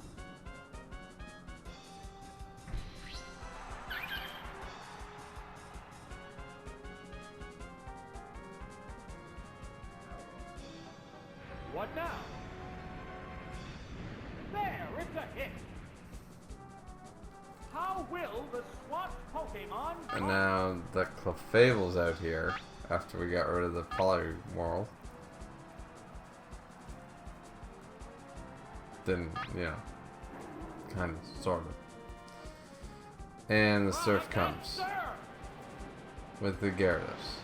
What now? There, it's a hit. How will the SWAT Pokemon? And now the Clefable's out here after we got rid of the Poliwhirl. Then, kind of, sort of. And the Surf comes with the Gyarados.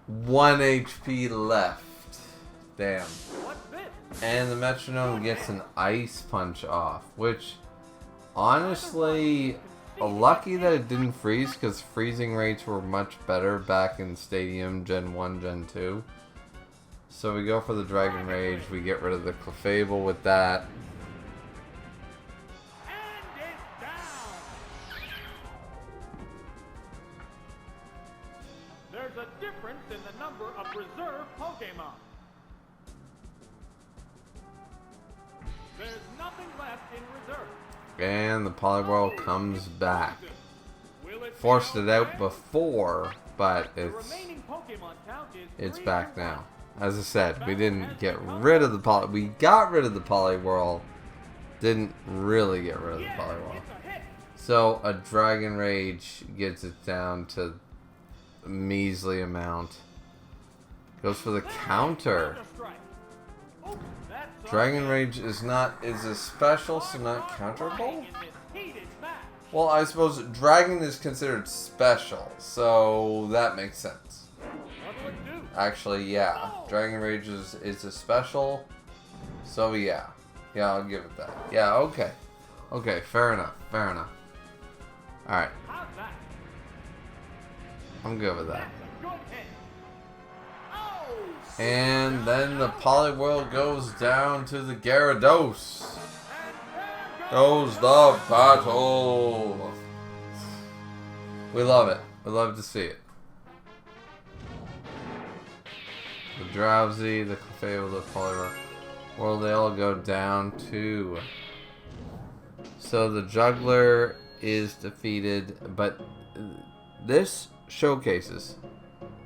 1 HP left. Damn. And the Metronome gets an Ice Punch off, which, honestly, lucky that it didn't freeze, because freezing rates were much better back in Stadium Gen 1, Gen 2. So we go for the Dragon Rage, we get rid of the Clefable with that. There's a difference in the number of reserve Pokemon. There's nothing left in reserve. And the Poliwhirl comes back. Forced it out before, but it's back now. As I said, we didn't get rid of the we got rid of the Poliwhirl. Didn't really get rid of the Poliwhirl. So a Dragon Rage gets it down to a measly amount. Goes for the counter. Dragon Rage is a special, so not counterable? Well, I suppose Dragon is considered special, so that makes sense. Actually, yeah. Dragon Rage is a special, so yeah. Yeah, I'll give it that. Yeah, okay. Okay, fair enough, fair enough. Alright. I'm good with that. And then the Poliwhirl goes down to the Gyarados. Goes the battle. We love it. We love to see it. The Drowsy, the Clefable, the Poliwhirl. Well, they all go down too. So the Juggler is defeated, but this showcases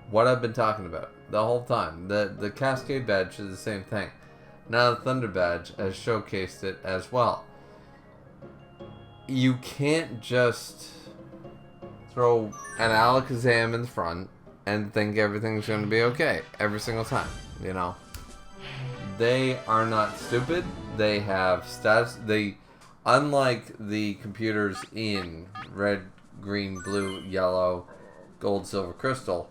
what I've been talking about the whole time. The Cascade Badge is the same thing. Now the Thunder Badge has showcased it as well. You can't just throw an Alakazam in the front and think everything's going to be okay every single time, you know. They are not stupid. They have stats. Unlike the computers in Red, Green, Blue, Yellow, Gold, Silver, Crystal,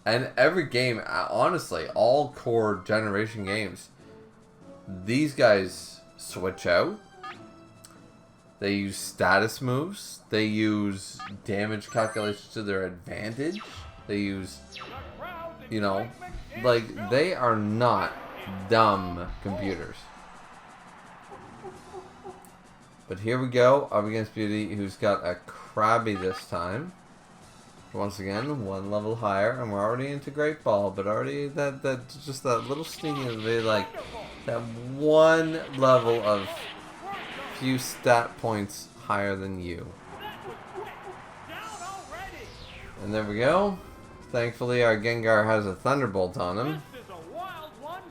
and every game, honestly, all core generation games, these guys switch out. They use status moves. They use damage calculations to their advantage. They use, you know, like, they are not dumb computers. But here we go, up against Beauty, who's got a Krabby this time. Once again, 1 level higher, and we're already into Greatball, but already that just that little sneaking of it, like that 1 level of few stat points higher than you. And there we go. Thankfully, our Gengar has a Thunderbolt on him.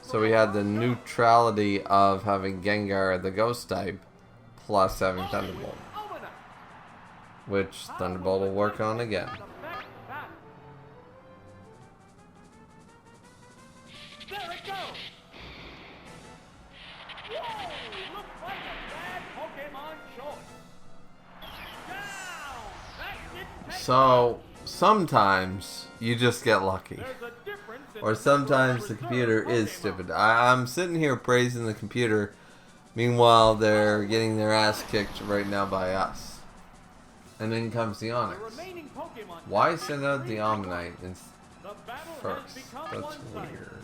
So we had the neutrality of having Gengar, the Ghost type, plus having Thunderbolt. Which Thunderbolt will work on again. So, sometimes you just get lucky. Or sometimes the computer is stupid. I'm sitting here praising the computer. Meanwhile, they're getting their ass kicked right now by us. And then comes the Onyx. Why send out the Omnite The battle has first? become That's one-sided. weird.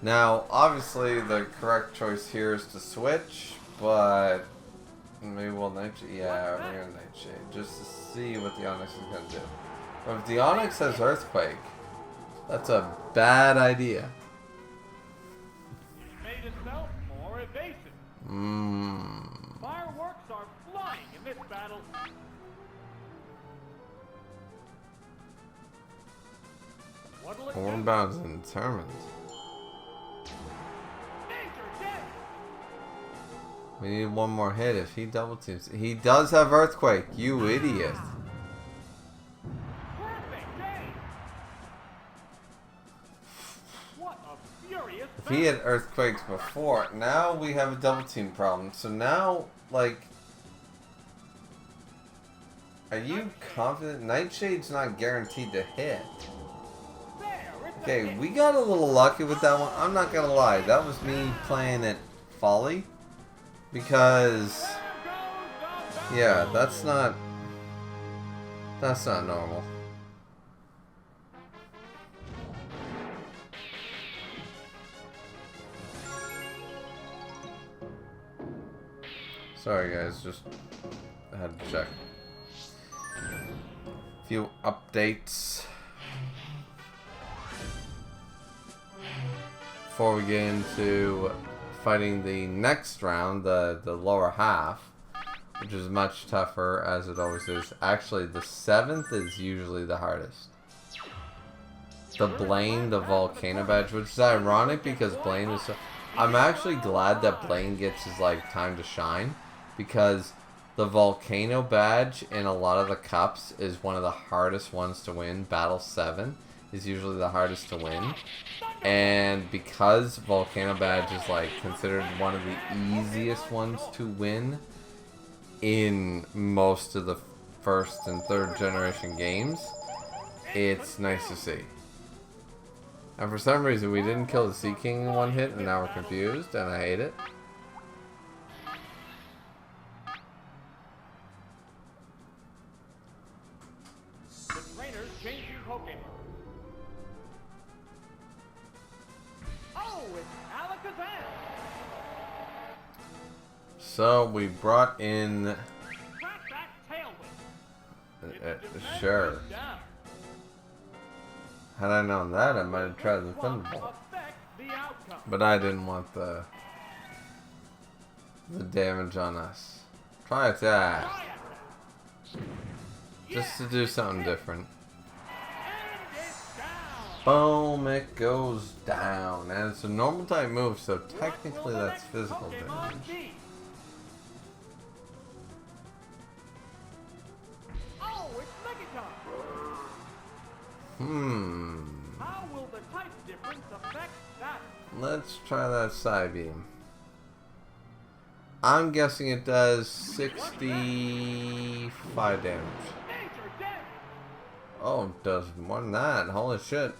Now, obviously, the correct choice here is to switch, but maybe we'll Nightshade. Yeah, we're gonna Nightshade just to see what the Onyx is gonna do. But if the Onyx has Earthquake, that's a bad idea. It made itself more evasive. Mmm. Fireworks are flying in this battle. What'll it do? Hornbound's determined. Danger, dead. We need one more hit. If he double teams, he does have Earthquake. You idiot. Perfect game. What a furious If he had Earthquakes before, now we have a double team problem. So now, like, are you confident? Nightshade's not guaranteed to hit. Okay, we got a little lucky with that one. I'm not gonna lie, that was me playing it folly. Because, yeah, that's not normal. Sorry guys, just had to check. Few updates before we get into fighting the next round, the lower half, which is much tougher as it always is. Actually, the 7th is usually the hardest. The Blaine, the Volcano badge, which is ironic because Blaine is so... I'm actually glad that Blaine gets his, like, time to shine, because the Volcano badge in a lot of the cups is one of the hardest ones to win. Battle 7 is usually the hardest to win. And because Volcano badge is like considered one of the easiest ones to win in most of the first and third generation games, it's nice to see. And for some reason we didn't kill the Sea King in one hit, and now we're confused, and I hate it. The trainer's changing Pokemon. Oh, it's Alakazam! So we brought in... Crack back Tailwind. Its defense sure. is down. Had I known that, I might have tried the Thunderbolt. Affect the outcome. But I didn't want the damage on us. Try attack. Try attack. Just to do something different. And it's down. Boom, it goes down. And it's a normal type move, so technically What will the that's next physical Pokemon damage. be? Oh, it's Megaton. How will the type difference affect that? Let's try that Psybeam. I'm guessing it does 65 damage. Danger, dead. Oh, it does more than that. Holy shit.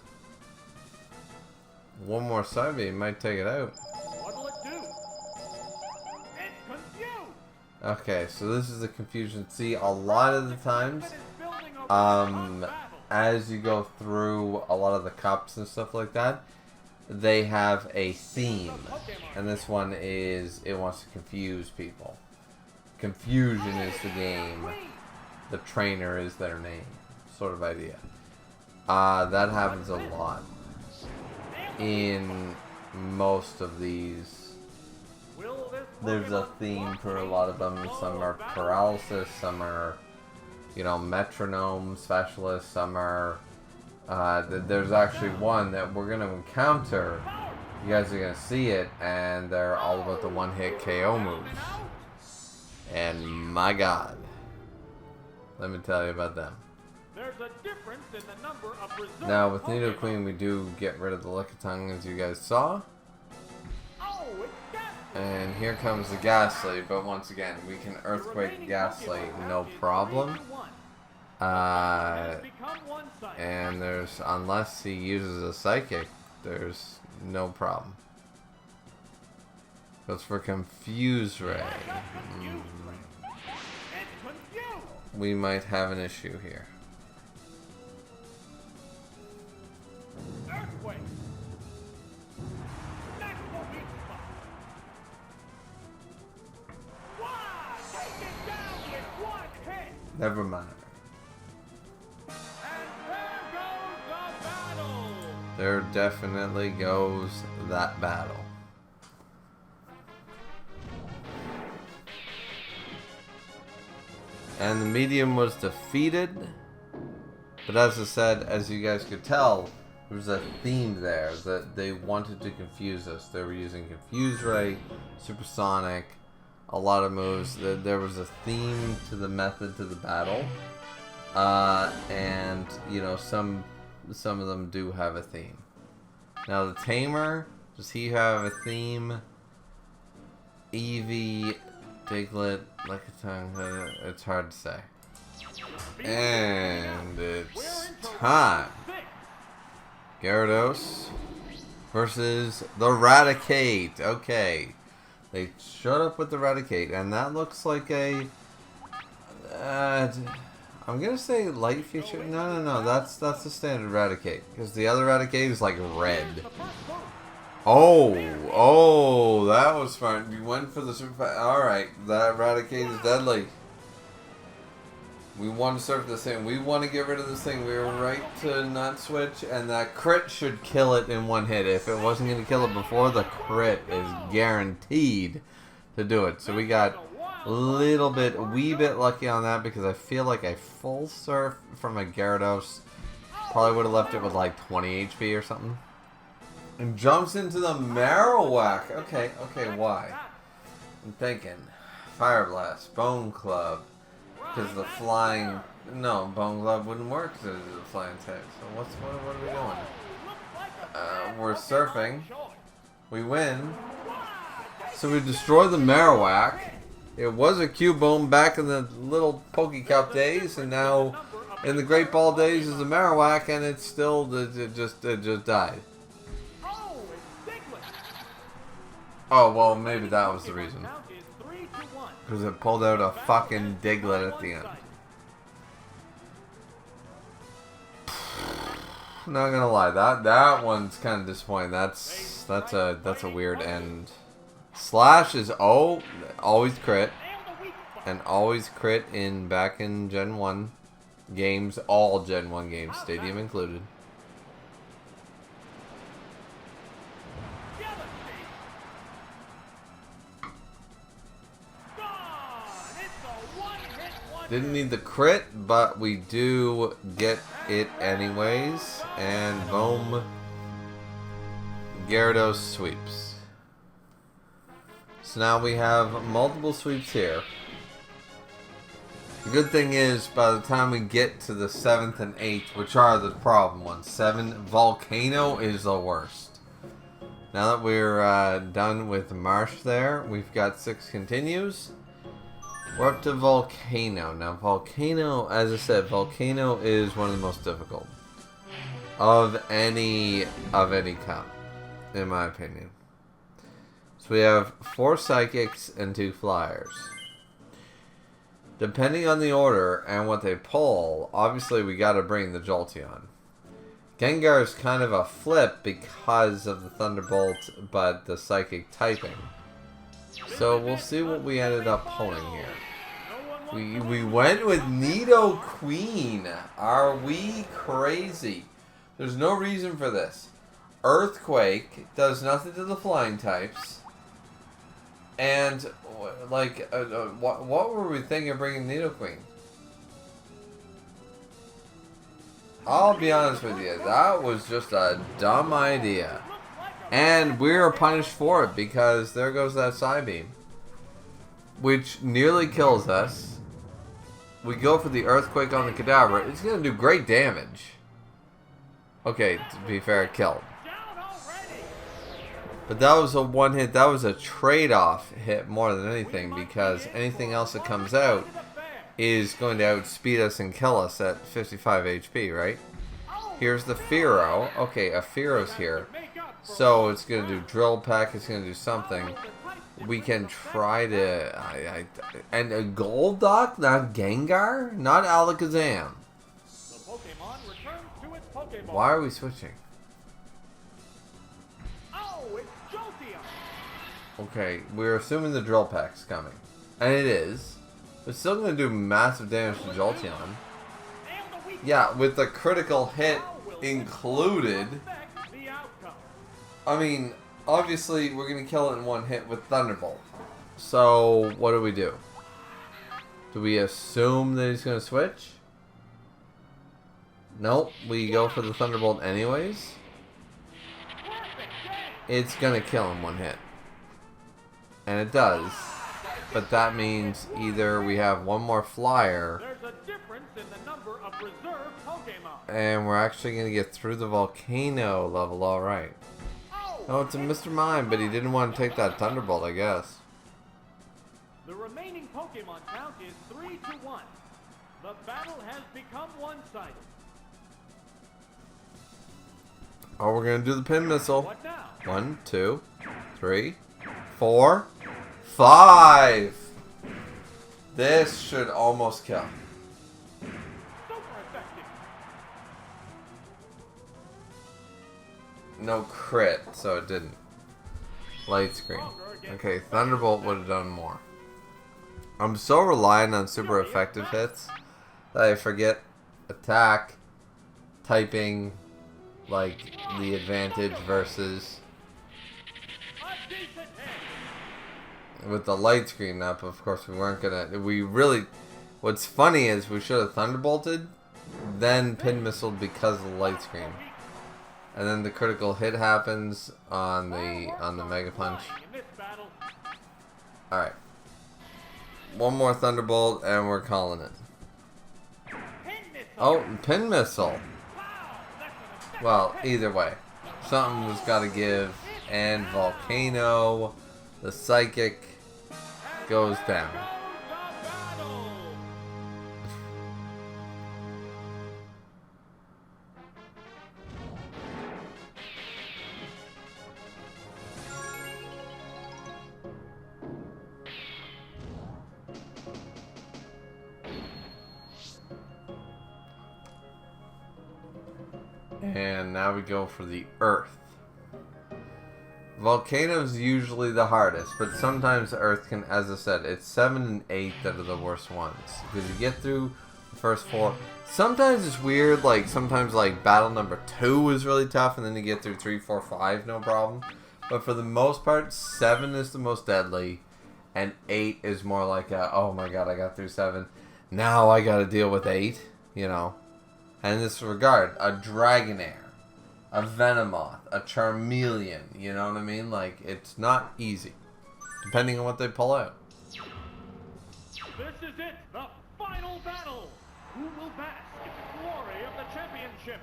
One more Psybeam might take it out. What'll it do? It's confused. Okay, so this is the confusion. See, a lot of the times, That is building over one battle. as you go through a lot of the cups and stuff like that, they have a theme. And this one is, it wants to confuse people. Confusion is the game. The trainer is their name. Sort of idea. That happens a lot in most of these. Will this There's a Pokemon theme for a block lot of them. me? Some are paralysis, some are, you know, metronome specialists, some are, there's actually one that we're going to encounter. You guys are going to see it, and they're all about the one-hit KO moves. And my god, let me tell you about them. There's a difference in the number of reserve Now, with Pokemon. Nidoqueen, we do get rid of the Lickitung, as you guys saw. Oh, it's Ghastly. And here comes the Ghastly, but once again, we can Earthquake Ghastly, no problem. And there's, unless he uses a Psychic, there's no problem. Goes for Confuse Ray. We might have an issue here. Never mind. There definitely goes that battle. And the medium was defeated. But as I said, as you guys could tell, there was a theme there that they wanted to confuse us. They were using Confuse Ray, Supersonic, a lot of moves. There was a theme to the method to the battle. And, you know, some of them do have a theme. Now the Tamer, does he have a theme? Eevee, Diglett, Lickitung, it's hard to say. And it's time. Gyarados versus the Raticate. Okay. They showed up with the Raticate, and that looks like a... I'm gonna say light feature. No. That's the standard Raticate, because the other Raticate is like red. Oh, that was fun. You went for the super. All right, that Raticate is deadly. We want to surf this thing. We want to get rid of this thing. We were right to not switch, and that crit should kill it in one hit. If it wasn't going to kill it before, the crit is guaranteed to do it. So we got a wee bit lucky on that, because I feel like a full surf from a Gyarados probably would have left it with like 20 HP or something. And jumps into the Marowak. Okay, why? I'm thinking Fire Blast, Bone Club. Because the flying... No, Bone Glove wouldn't work because of the flying type. So what are we doing? We're surfing. We win. So we destroy the Marowak. It was a Cubone back in the little PokeCup days, and now in the Greatball days is a Marowak, and it's still... It just died. Oh, well, maybe that was the reason. Because it pulled out a fucking Diglett at the end. Not gonna lie, that one's kind of disappointing. That's a weird end. Slash is always crit, and always crit back in Gen 1 games, all Gen 1 games, Stadium included. Didn't need the crit, but we do get it anyways. And boom, Gyarados sweeps. So now we have multiple sweeps here. The good thing is, by the time we get to the 7th and 8th, which are the problem ones, 7, Volcano is the worst. Now that we're done with Marsh there, we've got 6 continues. We're up to Volcano. Now, Volcano, as I said, Volcano is one of the most difficult of any cup, in my opinion. So we have 4 Psychics and 2 Flyers. Depending on the order and what they pull, obviously we got to bring the Jolteon. Gengar is kind of a flip because of the Thunderbolt, but the Psychic typing. So we'll see what we ended up pulling here. We went with Nidoqueen. Are we crazy? There's no reason for this. Earthquake does nothing to the flying types. And, like, what were we thinking of bringing Nidoqueen? I'll be honest with you. That was just a dumb idea. And we're punished for it because there goes that Psybeam, which nearly kills us. We go for the Earthquake on the Cadaver. It's going to do great damage. Okay, to be fair, it killed. But that was a one hit. That was a trade-off hit more than anything, because anything else that comes out is going to outspeed us and kill us at 55 HP, right? Here's the Fearow. Okay, a Fearow's here. So it's going to do Drill Peck. It's going to do something. We can try to... and a Golduck? Not Gengar? Not Alakazam. Why are we switching? Okay, we're assuming the Drill Peck's coming. And it is. It's still going to do massive damage to Jolteon. Yeah, with the critical hit included. I mean, obviously we're going to kill it in one hit with Thunderbolt. So, what do we do? Do we assume that he's going to switch? Nope, we go for the Thunderbolt anyways. It's going to kill him one hit. And it does. But that means either we have one more flyer, and we're actually going to get through the volcano level, alright. Oh, it's a Mr. Mime, but he didn't want to take that Thunderbolt, I guess. The remaining Pokemon count is 3-1. The battle has become one-sided. Oh, we're going to do the pin missile. What now? 1, 2, 3, 4, 5. This should almost kill. Super effective. No crit, so it didn't. Light screen. Okay, Thunderbolt would have done more. I'm so reliant on super effective hits that I forget attack, typing, like the advantage versus with the light screen up. Of course, we weren't gonna. We really. What's funny is we should have Thunderbolted, then Pin Missiled because of the light screen, and then the critical hit happens on the Mega Punch. All right. One more Thunderbolt and we're calling it. Oh, Pin Missile. Well, either way. Something's got to give. And Volcano, the Psychic, goes down. And now we go for the Earth. Volcano's usually the hardest, but sometimes Earth can, as I said, it's 7 and 8 that are the worst ones. Because you get through the first 4. Sometimes it's weird, like sometimes like battle number 2 is really tough, and then you get through 3, 4, 5, no problem. But for the most part, 7 is the most deadly, and 8 is more like a, oh my god, I got through 7. Now I gotta deal with 8, you know. And in this regard, a Dragonair, a Venomoth, a Charmeleon, you know what I mean? Like, it's not easy, depending on what they pull out. This is it, the final battle. Who will bask in the glory of the championship?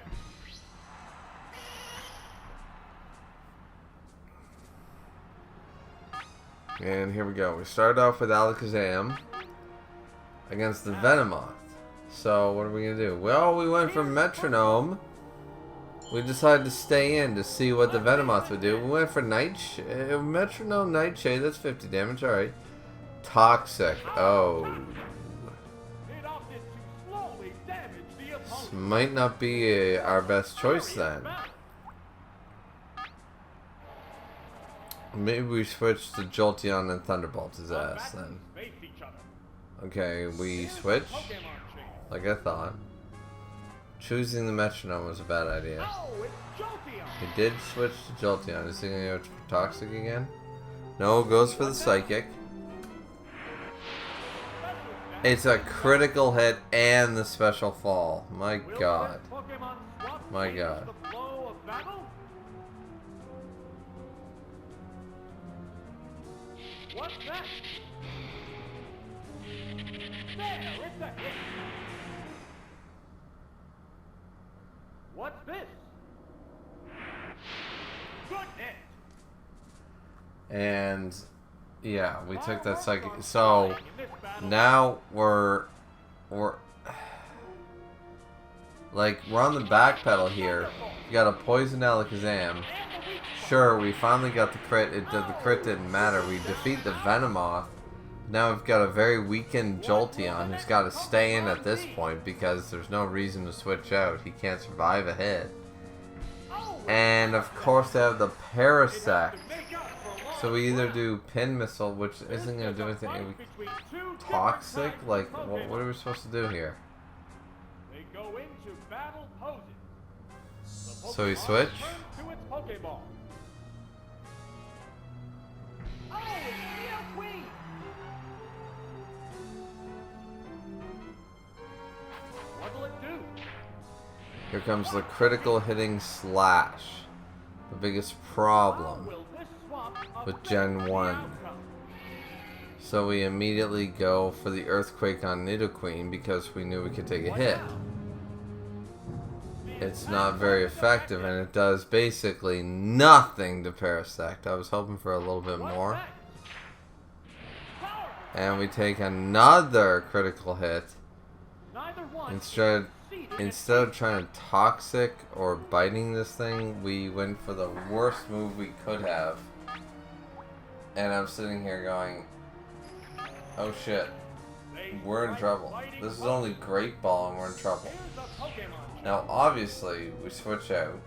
And here we go. We start off with Alakazam against the Venomoth. So, what are we going to do? Well, we went for Metronome. We decided to stay in to see what the Venomoth would do. We went for Metronome Nightshade. That's 50 damage. Alright. Toxic. Oh. This might not be our best choice then. Maybe we switch to Jolteon and Thunderbolt his ass then. Okay, we switch. Like I thought. Choosing the Metronome was a bad idea. He did switch to Jolteon. Is he going to go for Toxic again? No, goes for the Psychic. It's a critical hit and the special fall. My god. My god. What's that? There, it's a hit. What's this? Good hit. And yeah, we took that Psychic. So now we're like we're on the back pedal here. We got a Poison Alakazam. Sure, we finally got the crit. The crit didn't matter. We defeat the Venomoth. Now we've got a very weakened Jolteon who's got to stay in at this point because there's no reason to switch out. He can't survive a hit. And of course they have the Parasect. So we either do Pin Missile, which isn't going to do anything. toxic? Like, what are we supposed to do here? They go into battle poses. The So we Pokemon switch? turns to its Pokeball. Oh, it's Nidoqueen! What'll it do? Here comes the critical hitting slash. The biggest problem with Gen 1. So we immediately go for the Earthquake on Nidoqueen because we knew we could take a hit. It's not very effective and it does basically nothing to Parasect. I was hoping for a little bit more. And we take another critical hit. Instead of trying to toxic or biting this thing, we went for the worst move we could have. And I'm sitting here going, oh shit, we're in trouble. This is only Greatball and we're in trouble. Now obviously we switch out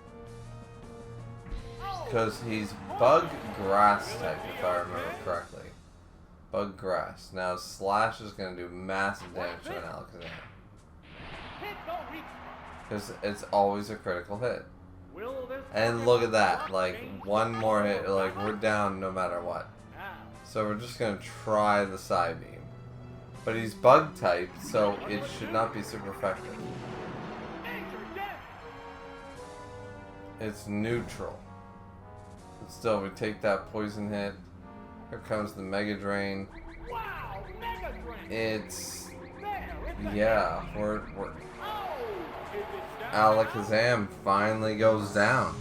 because he's Bug Grass type, if I remember correctly. Bug Grass. Now Slash is going to do massive damage to an Alakazam. Because it's always a critical hit. And look at that, like one more hit, like we're down no matter what. So we're just going to try the Psy Beam. But he's bug type, so it should not be super effective. It's neutral. But still, we take that poison hit. Here comes the Mega Drain. It's... yeah, we're Alakazam finally goes down.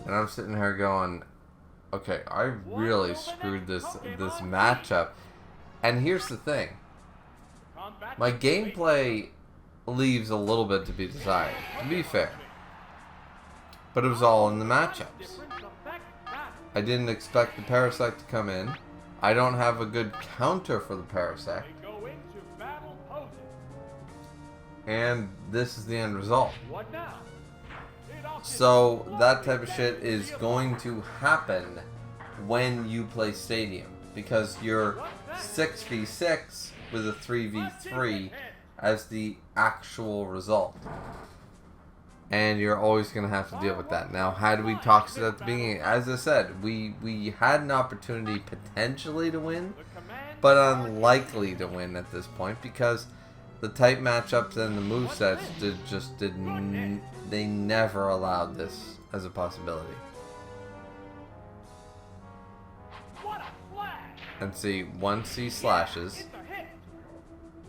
And I'm sitting here going, okay, I really screwed this matchup. And here's the thing. My gameplay leaves a little bit to be desired, to be fair. But it was all in the matchups. I didn't expect the Parasect to come in. I don't have a good counter for the Parasect. And this is the end result. So that type of shit is going to happen when you play Stadium. Because you're 6v6 with a 3v3 as the actual result. And you're always going to have to deal with that. Now, how do we toxic at the beginning? As I said, we had an opportunity potentially to win, but unlikely to win at this point because the type matchups and the movesets they never allowed this as a possibility. And see, once he slashes,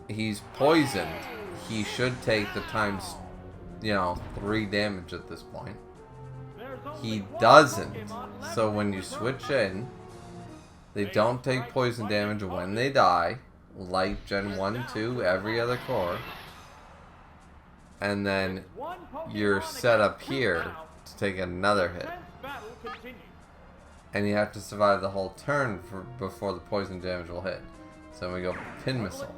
he's poisoned. He should take the times, 3 damage at this point. He doesn't. So when you switch in, they don't take poison damage when they die, like Gen 1 and 2, every other core. And then you're set up here to take another hit. And you have to survive the whole turn before the poison damage will hit. So we go Pin Missile.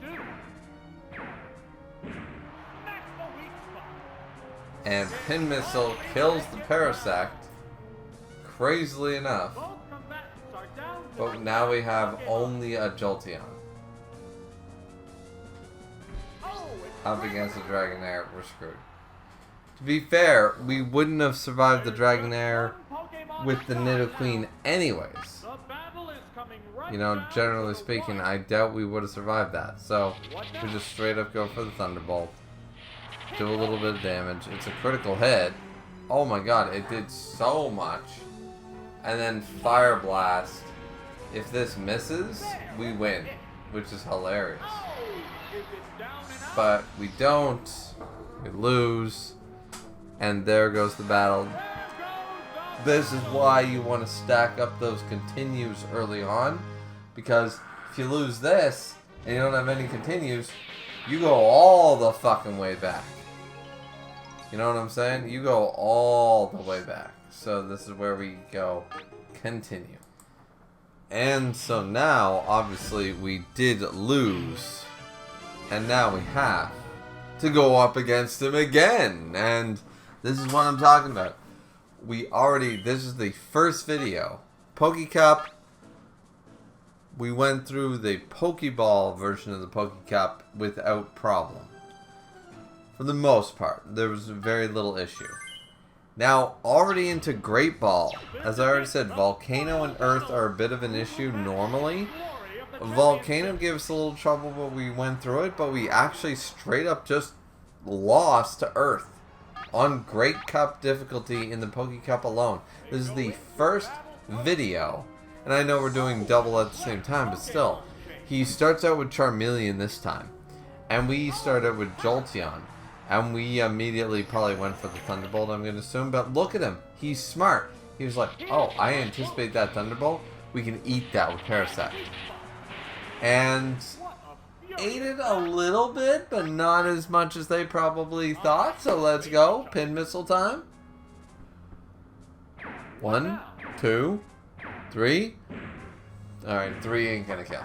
And Pin Missile kills the Parasect, crazily enough. But now we have only a Jolteon. Up against the Dragonair, we're screwed. To be fair, we wouldn't have survived the Dragonair with the Nidoqueen anyways. Generally speaking, I doubt we would have survived that. So, we just straight up go for the Thunderbolt. Do a little bit of damage. It's a critical hit. Oh my god, it did so much. And then Fire Blast. If this misses, we win. Which is hilarious. But we don't. We lose. And there goes the battle. This is why you want to stack up those continues early on. Because if you lose this, and you don't have any continues, you go all the fucking way back. You know what I'm saying? You go all the way back. So this is where we go continue. And so now, obviously, we did lose. And now we have to go up against him again. And this is what I'm talking about. This is the first video. PokeCup, we went through the Pokeball version of the PokeCup without problem. For the most part, there was very little issue. Now, already into Greatball. As I already said, Volcano and Earth are a bit of an issue normally. Volcano gave us a little trouble, but we went through it. But we actually straight up just lost to Earth on Great Cup difficulty in the PokeCup alone. This is the first video, and I know we're doing double at the same time, but still. He starts out with Charmeleon this time, and we started with Jolteon, and we immediately probably went for the Thunderbolt, I'm going to assume. But look at him. He's smart. He was like, oh, I anticipate that Thunderbolt. We can eat that with Parasect. And ate it a little bit, but not as much as they probably thought. So let's go. Pin missile time. 1, 2, 3. Alright, 3 ain't gonna kill.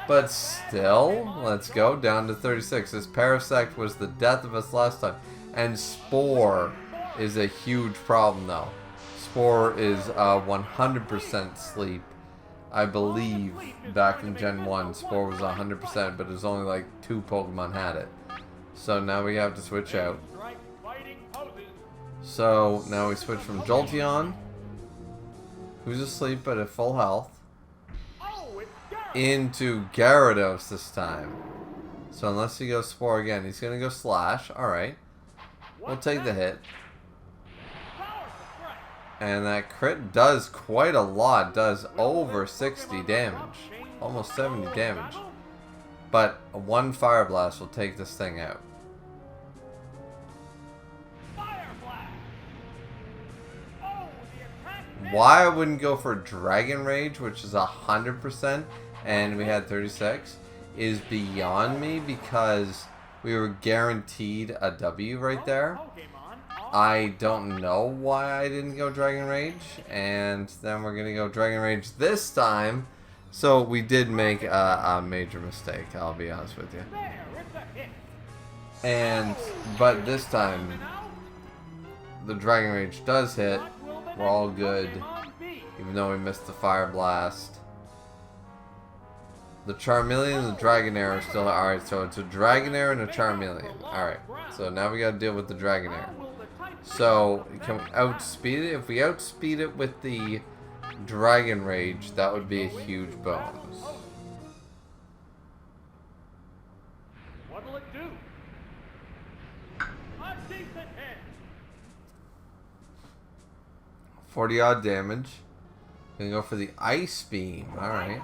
But still, let's go. Down to 36. This Parasect was the death of us last time. And Spore is a huge problem, though. Spore is 100% sleep. I believe back in Gen 1, Spore was 100%, but there's only like 2 Pokemon had it. So now we have to switch out. So now we switch from Jolteon, who's asleep but at full health, into Gyarados this time. So unless he goes Spore again, he's going to go Slash. Alright. We'll take the hit. And that crit does quite a lot. Does over 60 damage. Almost 70 damage. But one Fire Blast will take this thing out. Why I wouldn't go for Dragon Rage, which is 100%, and we had 36, is beyond me, because we were guaranteed a W right there. I don't know why I didn't go Dragon Rage, and then we're going to go Dragon Rage this time. So we did make a major mistake, I'll be honest with you. But this time, the Dragon Rage does hit. We're all good, even though we missed the Fire Blast. The Charmeleon and the Dragonair are still alright. So it's a Dragonair and a Charmeleon. Alright, so now we gotta deal with the Dragonair. So can we outspeed it? If we outspeed it with the Dragon Rage, that would be a huge bonus. What'll it do? A decent hit. 40 odd damage. Gonna go for the Ice Beam. Alright.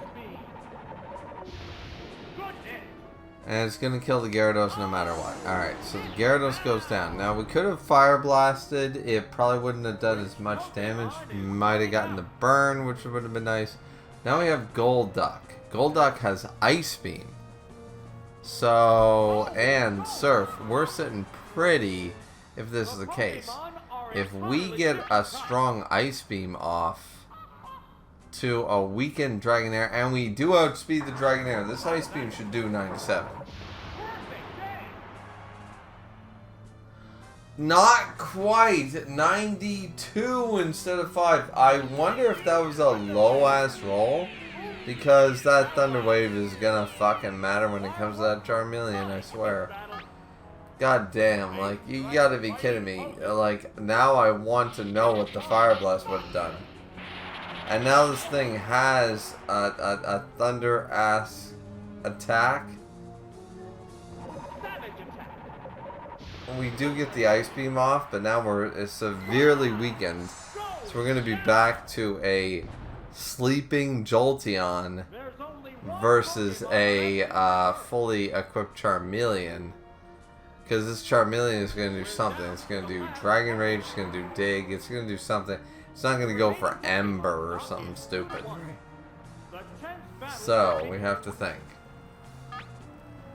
And it's going to kill the Gyarados no matter what. Alright, so the Gyarados goes down. Now, we could have Fire Blasted. It probably wouldn't have done as much damage. Might have gotten the burn, which would have been nice. Now we have Golduck. Golduck has Ice Beam. So, and Surf. We're sitting pretty if this is the case. If we get a strong Ice Beam off to a weakened Dragonair, and we do outspeed the Dragonair, this Ice Beam should do 97. Not quite. 92 instead of 5. I wonder if that was a low-ass roll, because that Thunder Wave is gonna fucking matter when it comes to that Charmeleon, I swear. God damn, like, you gotta be kidding me. Like, now I want to know what the Fire Blast would have done. And now this thing has a thunder-ass attack. We do get the Ice Beam off, but now we're severely weakened. So we're going to be back to a sleeping Jolteon versus a fully equipped Charmeleon. Because this Charmeleon is going to do something. It's going to do Dragon Rage, it's going to do Dig, it's going to do something. It's not going to go for Ember or something stupid. So, we have to think.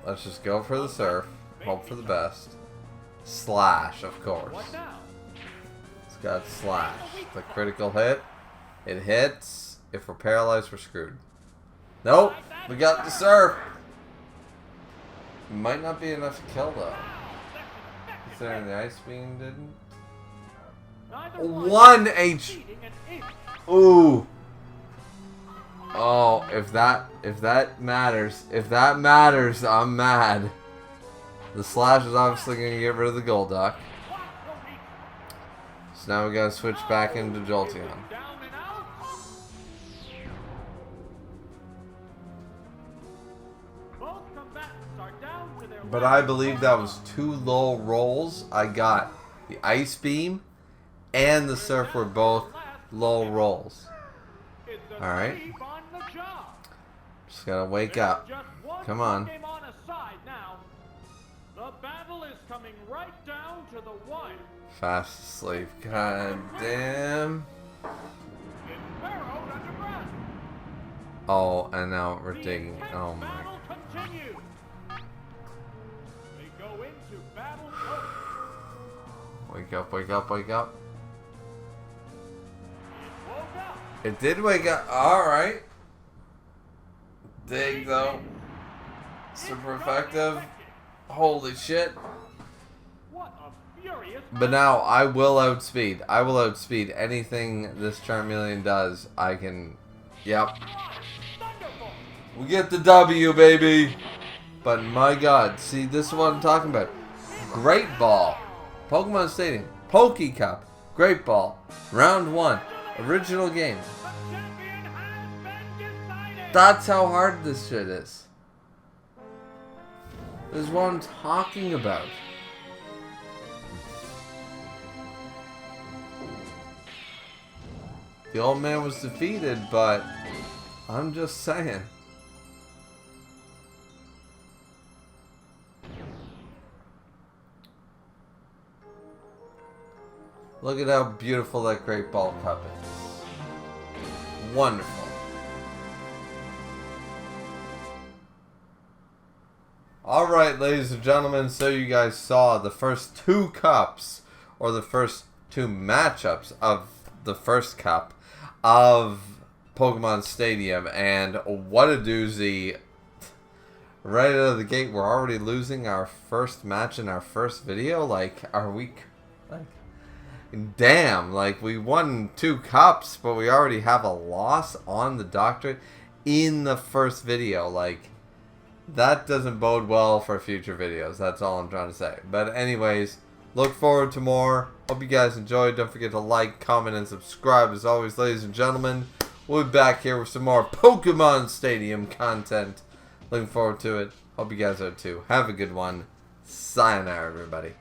Let's just go for the Surf. Hope for the best. Slash, of course. It's got Slash. The critical hit. It hits. If we're paralyzed, we're screwed. Nope. We got the Surf. Might not be enough to kill, though. Considering the Ice Beam didn't. 1 H. Ooh. if that matters, I'm mad. The slash is obviously gonna get rid of the Golduck. So now we gotta switch back into Jolteon. But I believe that was 2 low rolls. I got the Ice Beam and the Surf were both low rolls. Alright. Just gotta wake up. Come on. Fast asleep. God damn. Oh, and now we're digging. Oh my. Wake up, wake up, wake up. It did wake up. Alright. Dig though. Super effective. Holy shit. But now I will outspeed. I will outspeed anything this Charmeleon does. I can. Yep. We get the W, baby. But my god, see, this is what I'm talking about. Greatball. Pokemon Stadium. PokeCup. Greatball. Round 1. Original game. That's how hard this shit is. This is what I'm talking about. The old man was defeated, but I'm just saying. Look at how beautiful that Greatball cup is. Wonderful. Alright, ladies and gentlemen, so you guys saw the first 2 cups, or the first 2 matchups of the first cup of Pokemon Stadium, and what a doozy. Right out of the gate, we're already losing our first match in our first video. Like, are we... like... damn, like, we won 2 cups, but we already have a loss on the doctorate in the first video. Like, that doesn't bode well for future videos. That's all I'm trying to say. But anyways, look forward to more. Hope you guys enjoyed. Don't forget to like, comment, and subscribe. As always, ladies and gentlemen, we'll be back here with some more Pokemon Stadium content. Looking forward to it. Hope you guys are too. Have a good one. Sayonara, everybody.